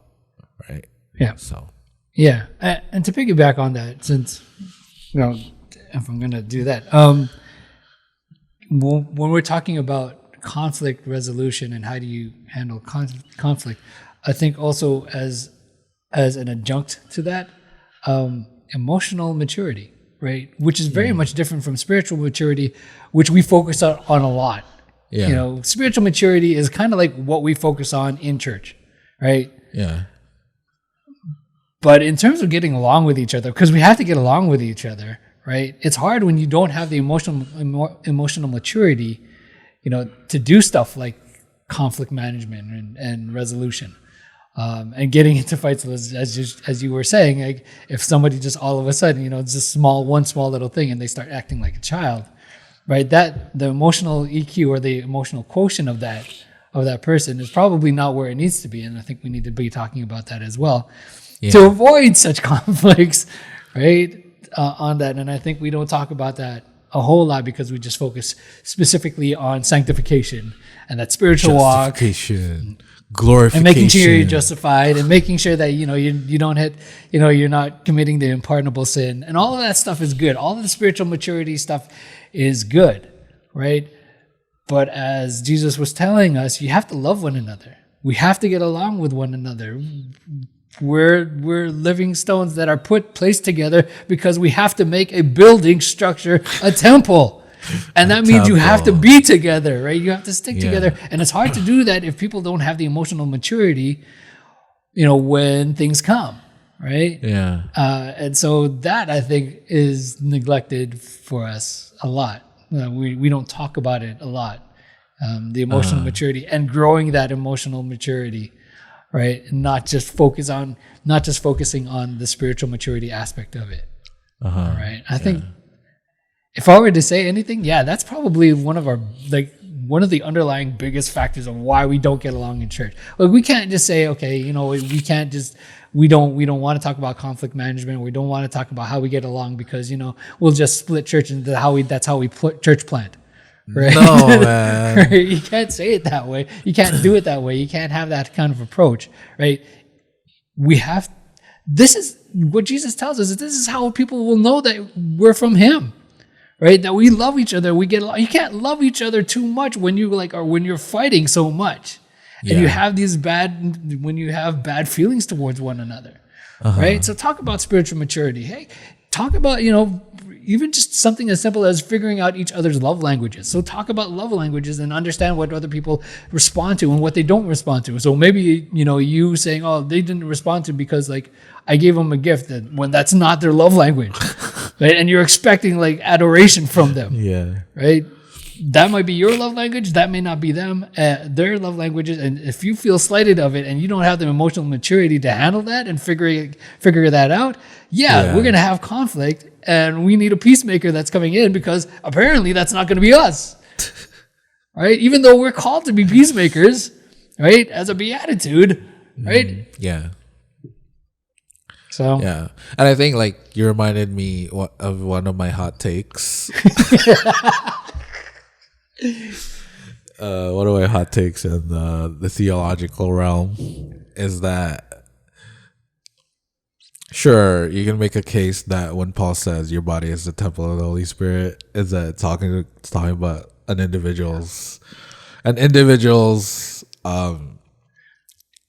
right? Yeah. So yeah, and to piggyback on that, since if I'm gonna do that, when we're talking about conflict resolution and how do you handle conflict, I think also as an adjunct to that, emotional maturity, right? Which is very much different from spiritual maturity, which we focus on a lot. yeah, Spiritual maturity is kind of like what we focus on in church, right? yeah, But in terms of getting along with each other, because we have to get along with each other, right? It's hard when you don't have the emotional maturity, to do stuff like conflict management and resolution. And getting into fights, as you were saying, like if somebody just all of a sudden, it's just one small little thing, and they start acting like a child, right? That the emotional EQ or the emotional quotient of that person is probably not where it needs to be, and I think we need to be talking about that as well to avoid such conflicts, right? On that, and I think we don't talk about that a whole lot because we just focus specifically on sanctification and that spiritual walk. Glorification, and making sure you're justified, and making sure that you don't hit, you're not committing the unpardonable sin, and all of that stuff is good. All of the spiritual maturity stuff is good, right? But as Jesus was telling us, you have to love one another. We have to get along with one another. We're living stones that are placed together because we have to make a building structure a temple. And that means you have to be together, right? You have to stick together. And it's hard to do that if people don't have the emotional maturity, when things come, right? Yeah. And so that, I think, is neglected for us a lot. We don't talk about it a lot. The emotional maturity and growing that emotional maturity, right? And not just focusing on the spiritual maturity aspect of it. Right? I think if I were to say anything, that's probably one of the underlying biggest factors of why we don't get along in church. Like we can't just say, okay, we don't want to talk about conflict management. We don't want to talk about how we get along because we'll just split church into that's how we put church plant. Right? No, man. Right? You can't say it that way. You can't do it that way. You can't have that kind of approach, right? This is what Jesus tells us. This is how people will know that we're from Him, right? That we love each other. We get along. You can't love each other too much when you like, or when you're fighting so much, and you have when you have bad feelings towards one another, right? So talk about spiritual maturity. Hey, talk about, even just something as simple as figuring out each other's love languages. So talk about love languages and understand what other people respond to and what they don't respond to. So maybe, you saying, oh, they didn't respond to because like I gave them a gift, when that's not their love language, right? And you're expecting like adoration from them, right? That might be your love language. That may not be them, their love languages. And if you feel slighted of it and you don't have the emotional maturity to handle that and figure that out, we're going to have conflict, and we need a peacemaker that's coming in, because apparently that's not going to be us, right? Even though we're called to be peacemakers, right? As a beatitude, right? Yeah. So yeah, and I think like you reminded me of one of my hot takes. One of my hot takes in the theological realm is that, sure, you can make a case that when Paul says your body is the temple of the Holy Spirit, is that it's talking about an individual's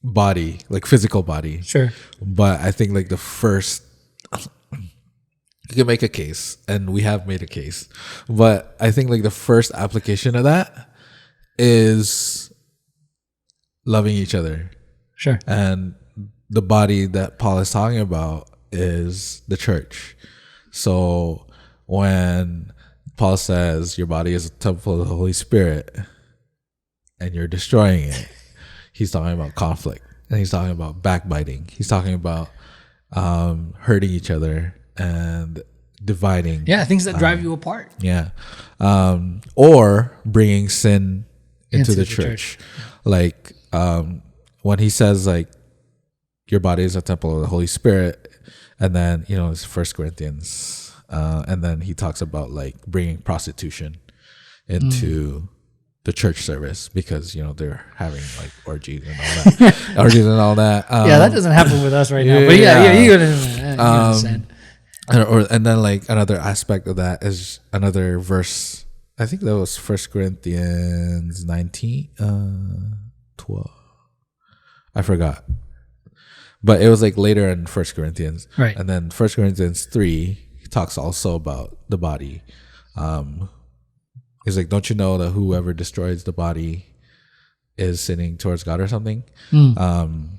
body, like physical body. Sure. But I think like the first, you can make a case, and we have made a case, but I think like the first application of that is loving each other. Sure. And the body that Paul is talking about is the church. So when Paul says your body is a temple of the Holy Spirit and you're destroying it, he's talking about conflict, and he's talking about backbiting. He's talking about hurting each other and dividing. Yeah, things that drive you apart. Yeah. Or bringing sin into the church. Like when he says like your body is a temple of the Holy Spirit, and then it's 1 Corinthians, and then he talks about like bringing prostitution into the church service, because they're having like orgies and all that. That doesn't happen with us right now. But you understand. And then like another aspect of that is another verse. I think that was 1 Corinthians 19, 12. I forgot. But it was like later in 1 Corinthians. Right. And then 1 Corinthians 3 talks also about the body. He's like, don't you know that whoever destroys the body is sinning towards God or something? And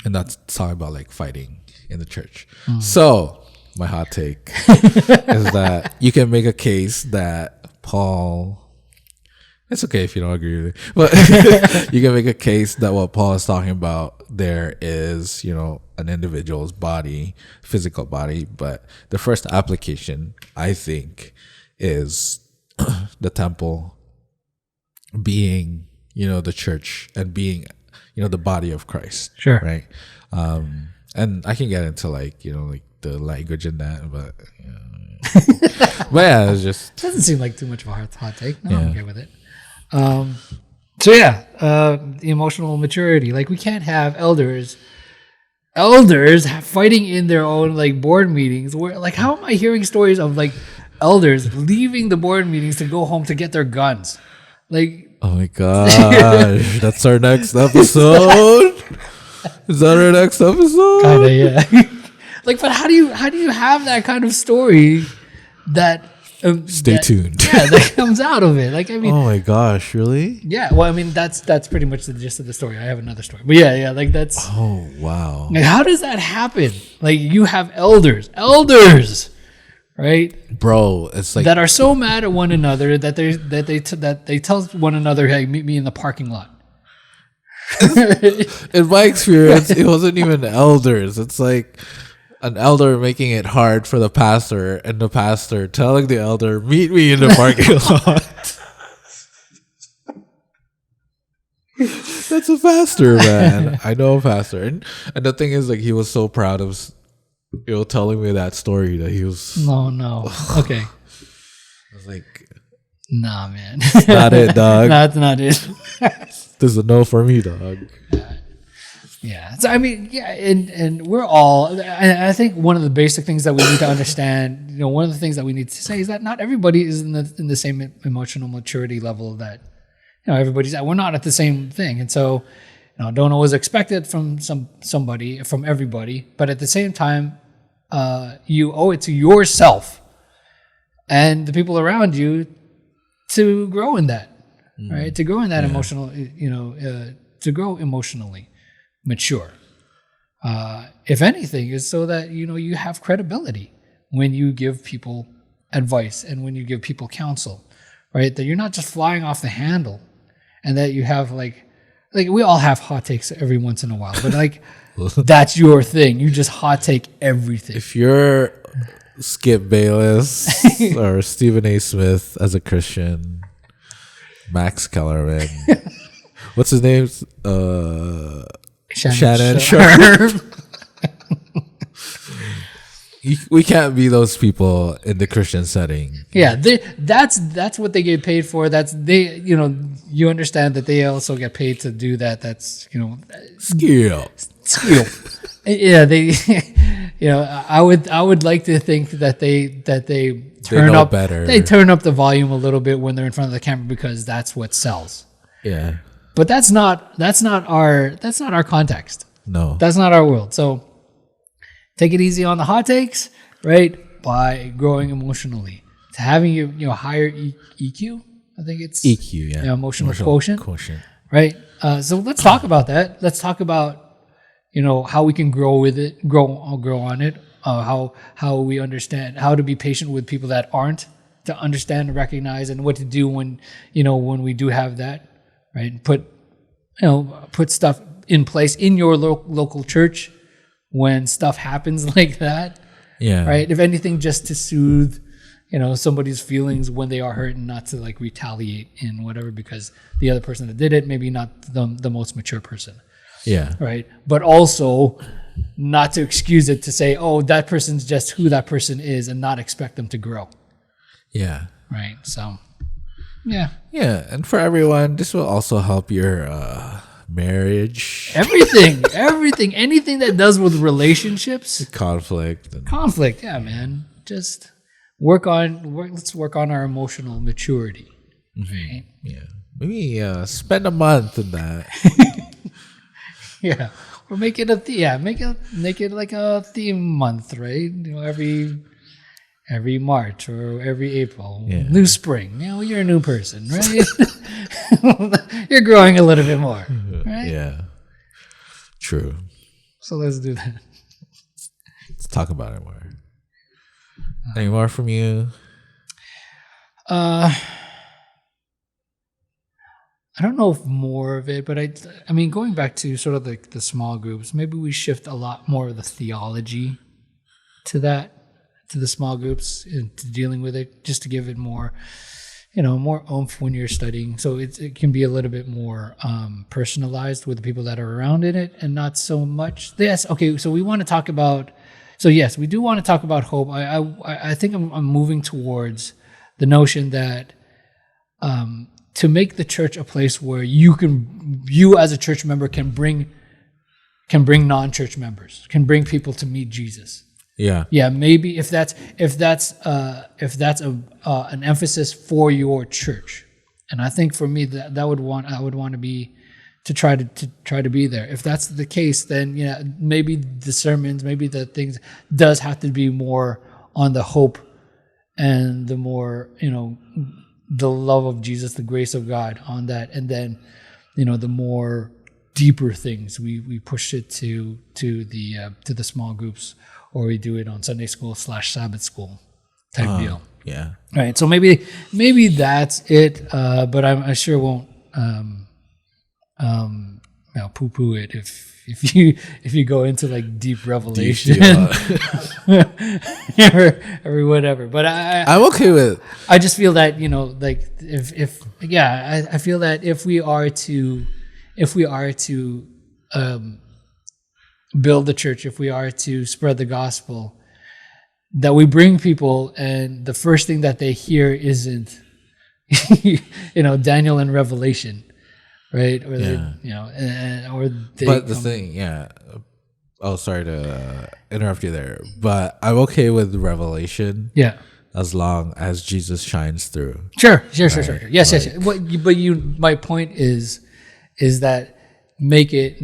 that's talking about like fighting in the church. So my hot take is that you can make a case that Paul, it's okay if you don't agree with it, but you can make a case that what Paul is talking about there is, an individual's body, physical body. But the first application, I think, is the temple being, the church, and being, the body of Christ. Sure. Right. And I can get into like, like the language in that, but but yeah, it's just doesn't seem like too much of a hot take. No, I'm okay with it. The emotional maturity. Like, we can't have elders fighting in their own like board meetings. Where, like, how am I hearing stories of like elders leaving the board meetings to go home to get their guns? Like, oh my gosh, that's our next episode. Is that our next episode? Kinda, yeah. Like, but how do you have that kind of story that stay tuned? Yeah, that comes out of it. Like, I mean, oh my gosh, really? Yeah. Well, I mean, that's pretty much the gist of the story. I have another story, but yeah, like that's. Oh wow. Like, how does that happen? Like, you have elders, right? Bro, it's like that are so mad at one another that they tell one another, "Hey, meet me in the parking lot." In my experience, it wasn't even elders. It's like an elder making it hard for the pastor, and the pastor telling the elder, meet me in the parking lot. That's a pastor, man. I know a pastor. And the thing is, like, he was so proud of telling me that story that he was... No. Okay. I was like... Nah, man. Not it, dog. That's not it. This is a no for me, dog. Yeah. So I mean, yeah, and we're all. I think one of the basic things that we need to understand, one of the things that we need to say is that not everybody is in the same emotional maturity level that everybody's at. We're not at the same thing, and so don't always expect it from from everybody. But at the same time, you owe it to yourself and the people around you to grow in that, right? To grow in that emotional, to grow emotionally mature. If anything, is so that you have credibility when you give people advice and when you give people counsel, right? That you're not just flying off the handle, and that you have like we all have hot takes every once in a while, but that's your thing. You just hot take everything. If you're Skip Bayless or Stephen A. Smith as a Christian, Max Kellerman, what's his name? Shannon Sharp. We can't be those people in the Christian setting. Yeah, that's what they get paid for. You understand that they also get paid to do that. That's skill. Yeah, they. I would like to think that they turn up better. They turn up the volume a little bit when they're in front of the camera because that's what sells. Yeah. But that's not our context. No. That's not our world. So take it easy on the hot takes, right? By growing emotionally. To having your higher EQ, I think it's EQ, yeah. Emotional quotient. Right? So let's talk about that. Let's talk about how we can grow with it, grow on it, how we understand how to be patient with people that aren't, to understand and recognize, and what to do when we do have that. Right, put stuff in place in your local church when stuff happens like that. Yeah. Right. If anything, just to soothe, somebody's feelings when they are hurt, and not to retaliate in whatever because the other person that did it maybe not the most mature person. Yeah. Right. But also not to excuse it to say, oh, that person's just who that person is, and not expect them to grow. Yeah. Right. So. Yeah. Yeah, and for everyone, this will also help your marriage. Everything, anything that does with relationships, conflict. Yeah, man. Just let's work on our emotional maturity. Right? Yeah, maybe spend a month in that. Yeah, or make it make it like a theme month, right? Every March or every April, new spring. You're a new person, right? You're growing a little bit more, right? Yeah, true. So let's do that. Let's talk about it more. Any more from you? I don't know if more of it, but I mean, going back to sort of the small groups, maybe we shift a lot more of the theology to that. To the small groups and to dealing with it, just to give it more, more oomph when you're studying. So it can be a little bit more personalized with the people that are around in it, and not so much. Yes, okay. So we want to talk about. So yes, we do want to talk about hope. I think I'm moving towards the notion that to make the church a place where you as a church member can bring non-church members, can bring people to meet Jesus. Yeah. Maybe if that's an emphasis for your church, and I think for me I would want to be to try to be there. If that's the case, then maybe the sermons, maybe the things does have to be more on the hope and the more the love of Jesus, the grace of God on that, and then the more deeper things we push it to the small groups. Or we do it on Sunday school / Sabbath school type deal. Yeah. Right. So maybe that's it. But I sure won't poo-poo it if you go into deep revelation or whatever. But I'm okay with it. I just feel that I feel that if we are to build the church, if we are to spread the gospel, that we bring people, and the first thing that they hear isn't Daniel and Revelation, right? Or Yeah. but the thing, oh, sorry to interrupt you there, but I'm okay with Revelation. Yeah. As long as Jesus shines through. Sure. Yes. My point is that make it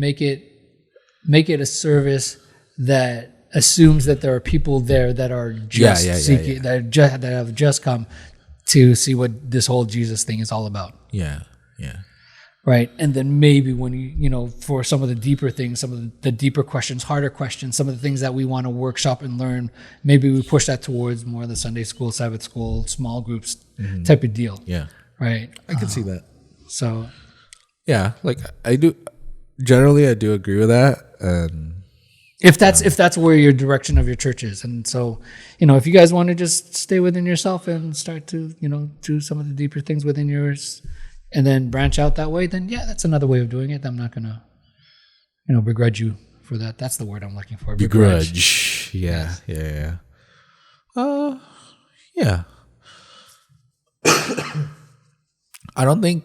a service that assumes that there are people there that are just seeking, that have just come to see what this whole Jesus thing is all about. Yeah. Right. And then maybe when for some of the deeper things, some of the deeper questions, harder questions, some of the things that we want to workshop and learn, maybe we push that towards more of the Sunday school, Sabbath school, small groups type of deal. Yeah. Right. I can see that. So. Yeah. Like I do agree with that. And if that's where your direction of your church is. And so, if you guys want to just stay within yourself and start to, do some of the deeper things within yours, and then branch out that way, then that's another way of doing it. I'm not gonna, begrudge you for that. That's the word I'm looking for. Begrudge. Yeah. I don't think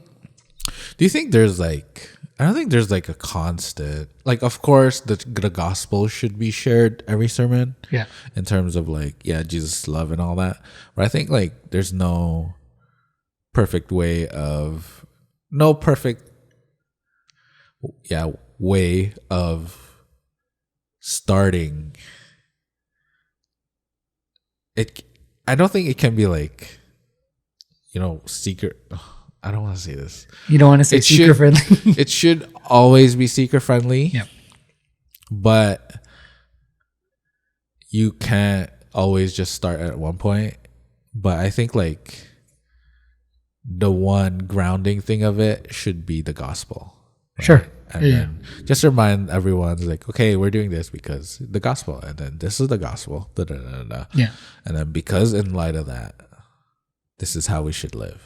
there's like a constant, like, of course the gospel should be shared every sermon. Yeah. In terms of Jesus' love and all that. But I think there's no perfect way of starting it. I don't think it can be secret. I don't want to say this. You don't want to say seeker friendly. It should always be seeker friendly. Yeah. But you can't always just start at one point. But I think the one grounding thing of it should be the gospel. Right? Sure. And then just remind everyone, okay, we're doing this because the gospel, and then this is the gospel. Yeah. And then because in light of that, this is how we should live.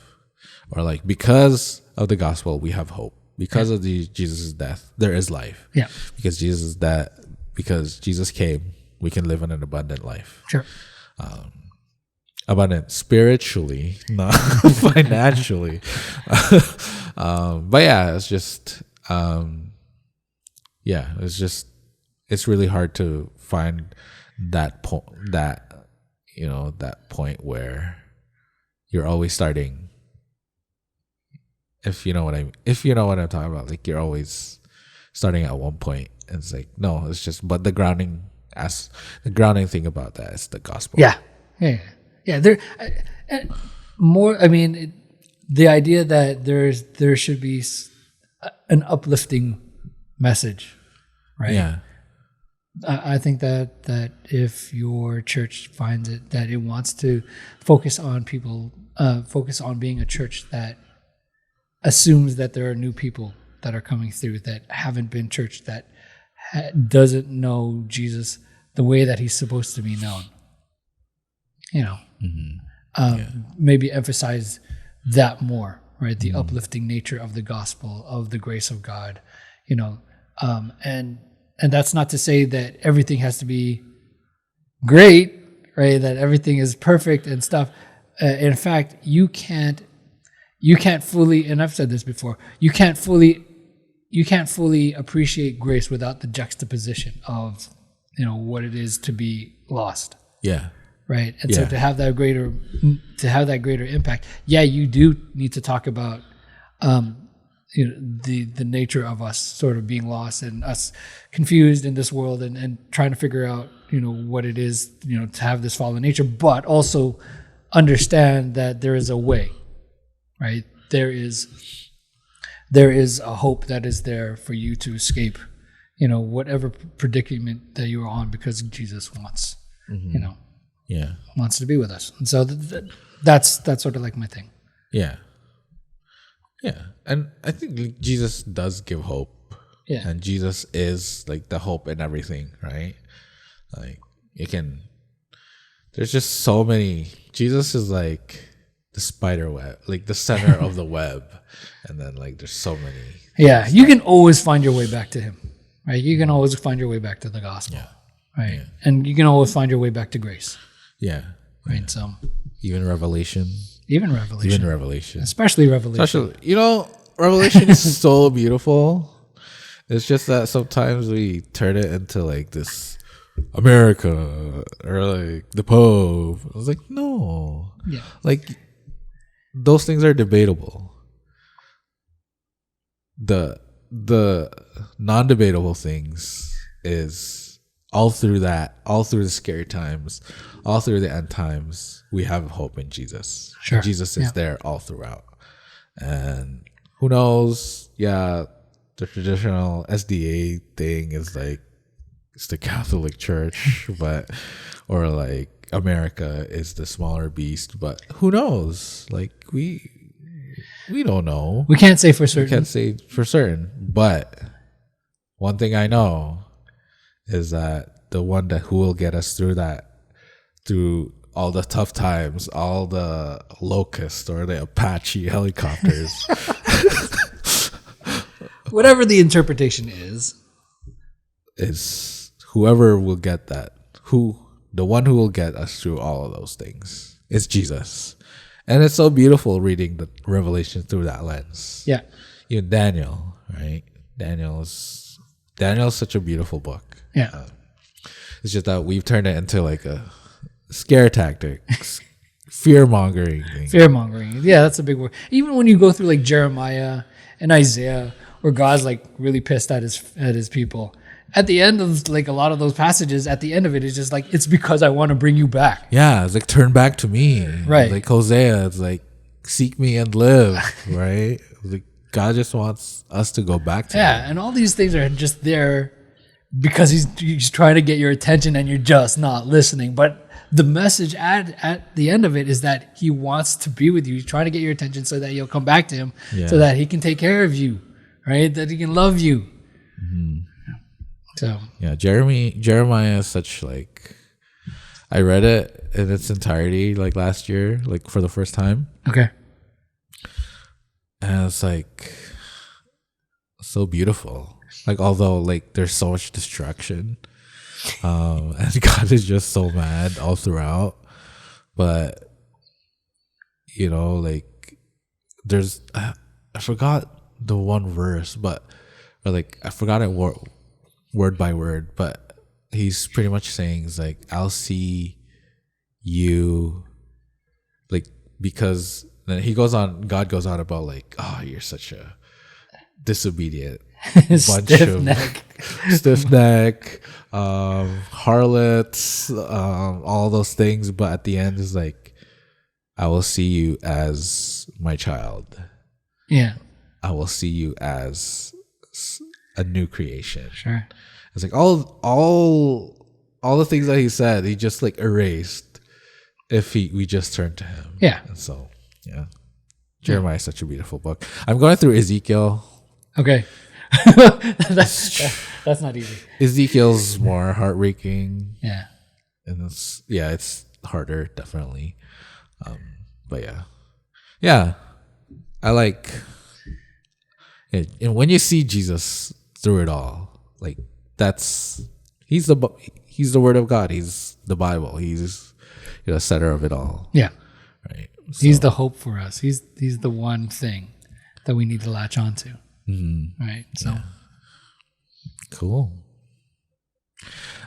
Or because of the gospel, we have hope. Because of Jesus' death, there is life. Yeah. Because Jesus came, we can live in an abundant life. Sure. Abundant spiritually, not financially. But it's just, it's really hard to find that point where you're always starting. If you know what I'm talking about, you're always starting at one point, and it's no, it's just. But the grounding thing about that is the gospel. Yeah. There, more. I mean, the idea that there should be an uplifting message, right? Yeah. I think that if your church finds it that it wants to focus on people, focus on being a church that assumes that there are new people that are coming through that haven't been church, that doesn't know Jesus the way that he's supposed to be known. Maybe emphasize that more, right? The uplifting nature of the gospel, of the grace of God, and that's not to say that everything has to be great, right? That everything is perfect and stuff. In fact, you can't fully, and I've said this before, you can't fully appreciate grace without the juxtaposition of, what it is to be lost. Yeah. Right. And so to have that greater impact, you do need to talk about, the nature of us sort of being lost and us confused in this world and trying to figure out, what it is, to have this fallen nature, but also understand that there is a way, right? There is a hope that is there for you to escape, whatever predicament that you are on, because Jesus wants, wants to be with us. And so that's sort of my thing. Yeah. Yeah. And I think Jesus does give hope. Yeah. And Jesus is the hope in everything, right? There's just so many. Jesus is the spider web, the center of the web. And then there's so many. Yeah. You can always find your way back to him, right? You can always find your way back to the gospel. Yeah. Right. Yeah. And you can always find your way back to grace. Yeah. Right. Yeah. Even Revelation. Especially Revelation. Revelation is so beautiful. It's just that sometimes we turn it into like this America or like the Pope. I was like, no. Yeah. Like those things are debatable. The non-debatable things is all through the scary times, all through the end times, we have hope in Jesus. Sure. Jesus is there all throughout. And who knows? Yeah, the traditional SDA thing is like it's the Catholic Church, but or like America is the smaller beast, but who knows? Like we don't know. We can't say for certain. We can't say for certain, but one thing I know is that the one who will get us through all the tough times, all the Locust or the Apache helicopters, whatever the interpretation is whoever will get that. The one who will get us through all of those things is Jesus. And it's so beautiful reading the Revelation through that lens. Yeah. Even Daniel, right? Daniel's such a beautiful book. Yeah. It's just that we've turned it into like a scare tactic, fear mongering thing. Fear mongering. Yeah, that's a big word. Even when you go through like Jeremiah and Isaiah, where God's like really pissed at his people. At the end of like a lot of those passages, at the end of it, it's just like, it's because I want to bring you back. Yeah, it's like turn back to me. Right. Like Hosea, it's like seek me and live, right? Like God just wants us to go back to him. And all these things are just there because he's trying to get your attention and you're just not listening. But the message at the end of it is that he wants to be with you. He's trying to get your attention so that you'll come back to him, so that he can take care of you, right? That he can love you. Mm-hmm. So yeah, Jeremiah is such like, I read it in its entirety like last year, like for the first time. Okay. And it's like so beautiful. Like although like there's so much destruction, and God is just so mad all throughout, but you know, like there's I forgot the one verse, or like I forgot it word by word, but he's pretty much saying is like, I'll see you, like, because then God goes on about like, oh, you're such a disobedient bunch stiff neck, harlots, all those things, but at the end is like, I will see you as my child. Yeah. I will see you as a new creation. Sure. It's like all the things that he said, he just like erased if we just turned to him. Yeah. And so yeah. Jeremiah is such a beautiful book. I'm going through Ezekiel. Okay. that's not easy. Ezekiel's more heartbreaking. Yeah. And it's harder, definitely. But yeah. Yeah. I like it. And when you see Jesus through it all, like he's the word of God. He's the Bible. He's the center of it all. Yeah. Right. So, he's the hope for us. He's the one thing that we need to latch onto. Mm-hmm. Right. So cool.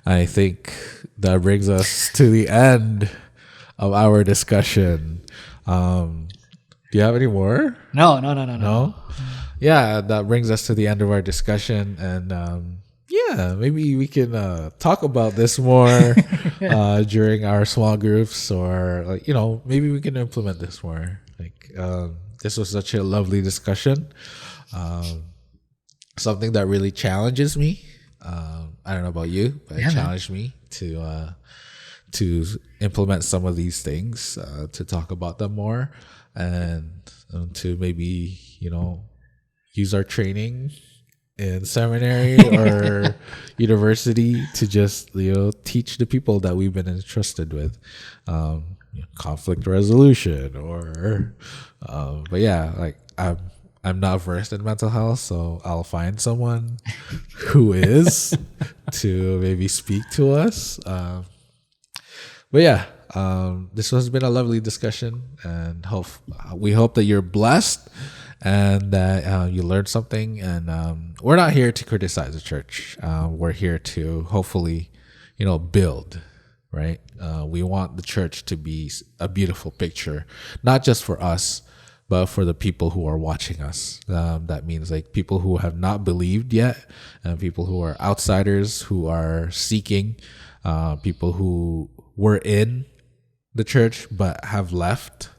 I think that brings us to the end of our discussion. Do you have any more? No. Yeah, that brings us to the end of our discussion, and maybe we can talk about this more during our small groups, or like, maybe we can implement this more. Like this was such a lovely discussion, something that really challenges me. I don't know about you, but it challenged me to implement some of these things, to talk about them more, and to maybe use our training in seminary or university to just teach the people that we've been entrusted with conflict resolution, or but yeah, like I'm not versed in mental health, so I'll find someone who is to maybe speak to us. But yeah, this has been a lovely discussion, and we hope that you're blessed. and that you learned something. And we're not here to criticize the church. We're here to hopefully, build, right? We want the church to be a beautiful picture, not just for us, but for the people who are watching us. That means like people who have not believed yet, and people who are outsiders who are seeking, people who were in the church but have left,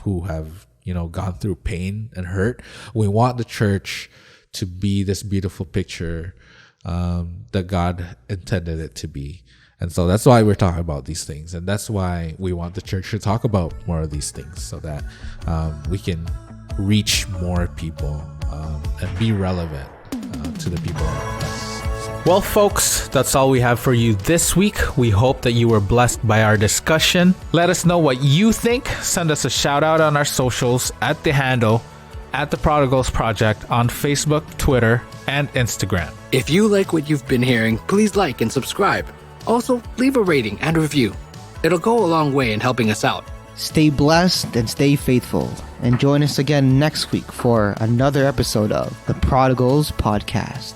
who have gone through pain and hurt. We want the church to be this beautiful picture that God intended it to be. And so that's why we're talking about these things, and that's why we want the church to talk about more of these things, so that we can reach more people and be relevant to the people around us. Well, folks, that's all we have for you this week. We hope that you were blessed by our discussion. Let us know what you think. Send us a shout out on our socials at the handle at the Prodigals Project on Facebook, Twitter, and Instagram. If you like what you've been hearing, please like and subscribe. Also, leave a rating and review. It'll go a long way in helping us out. Stay blessed and stay faithful. And join us again next week for another episode of the Prodigals Podcast.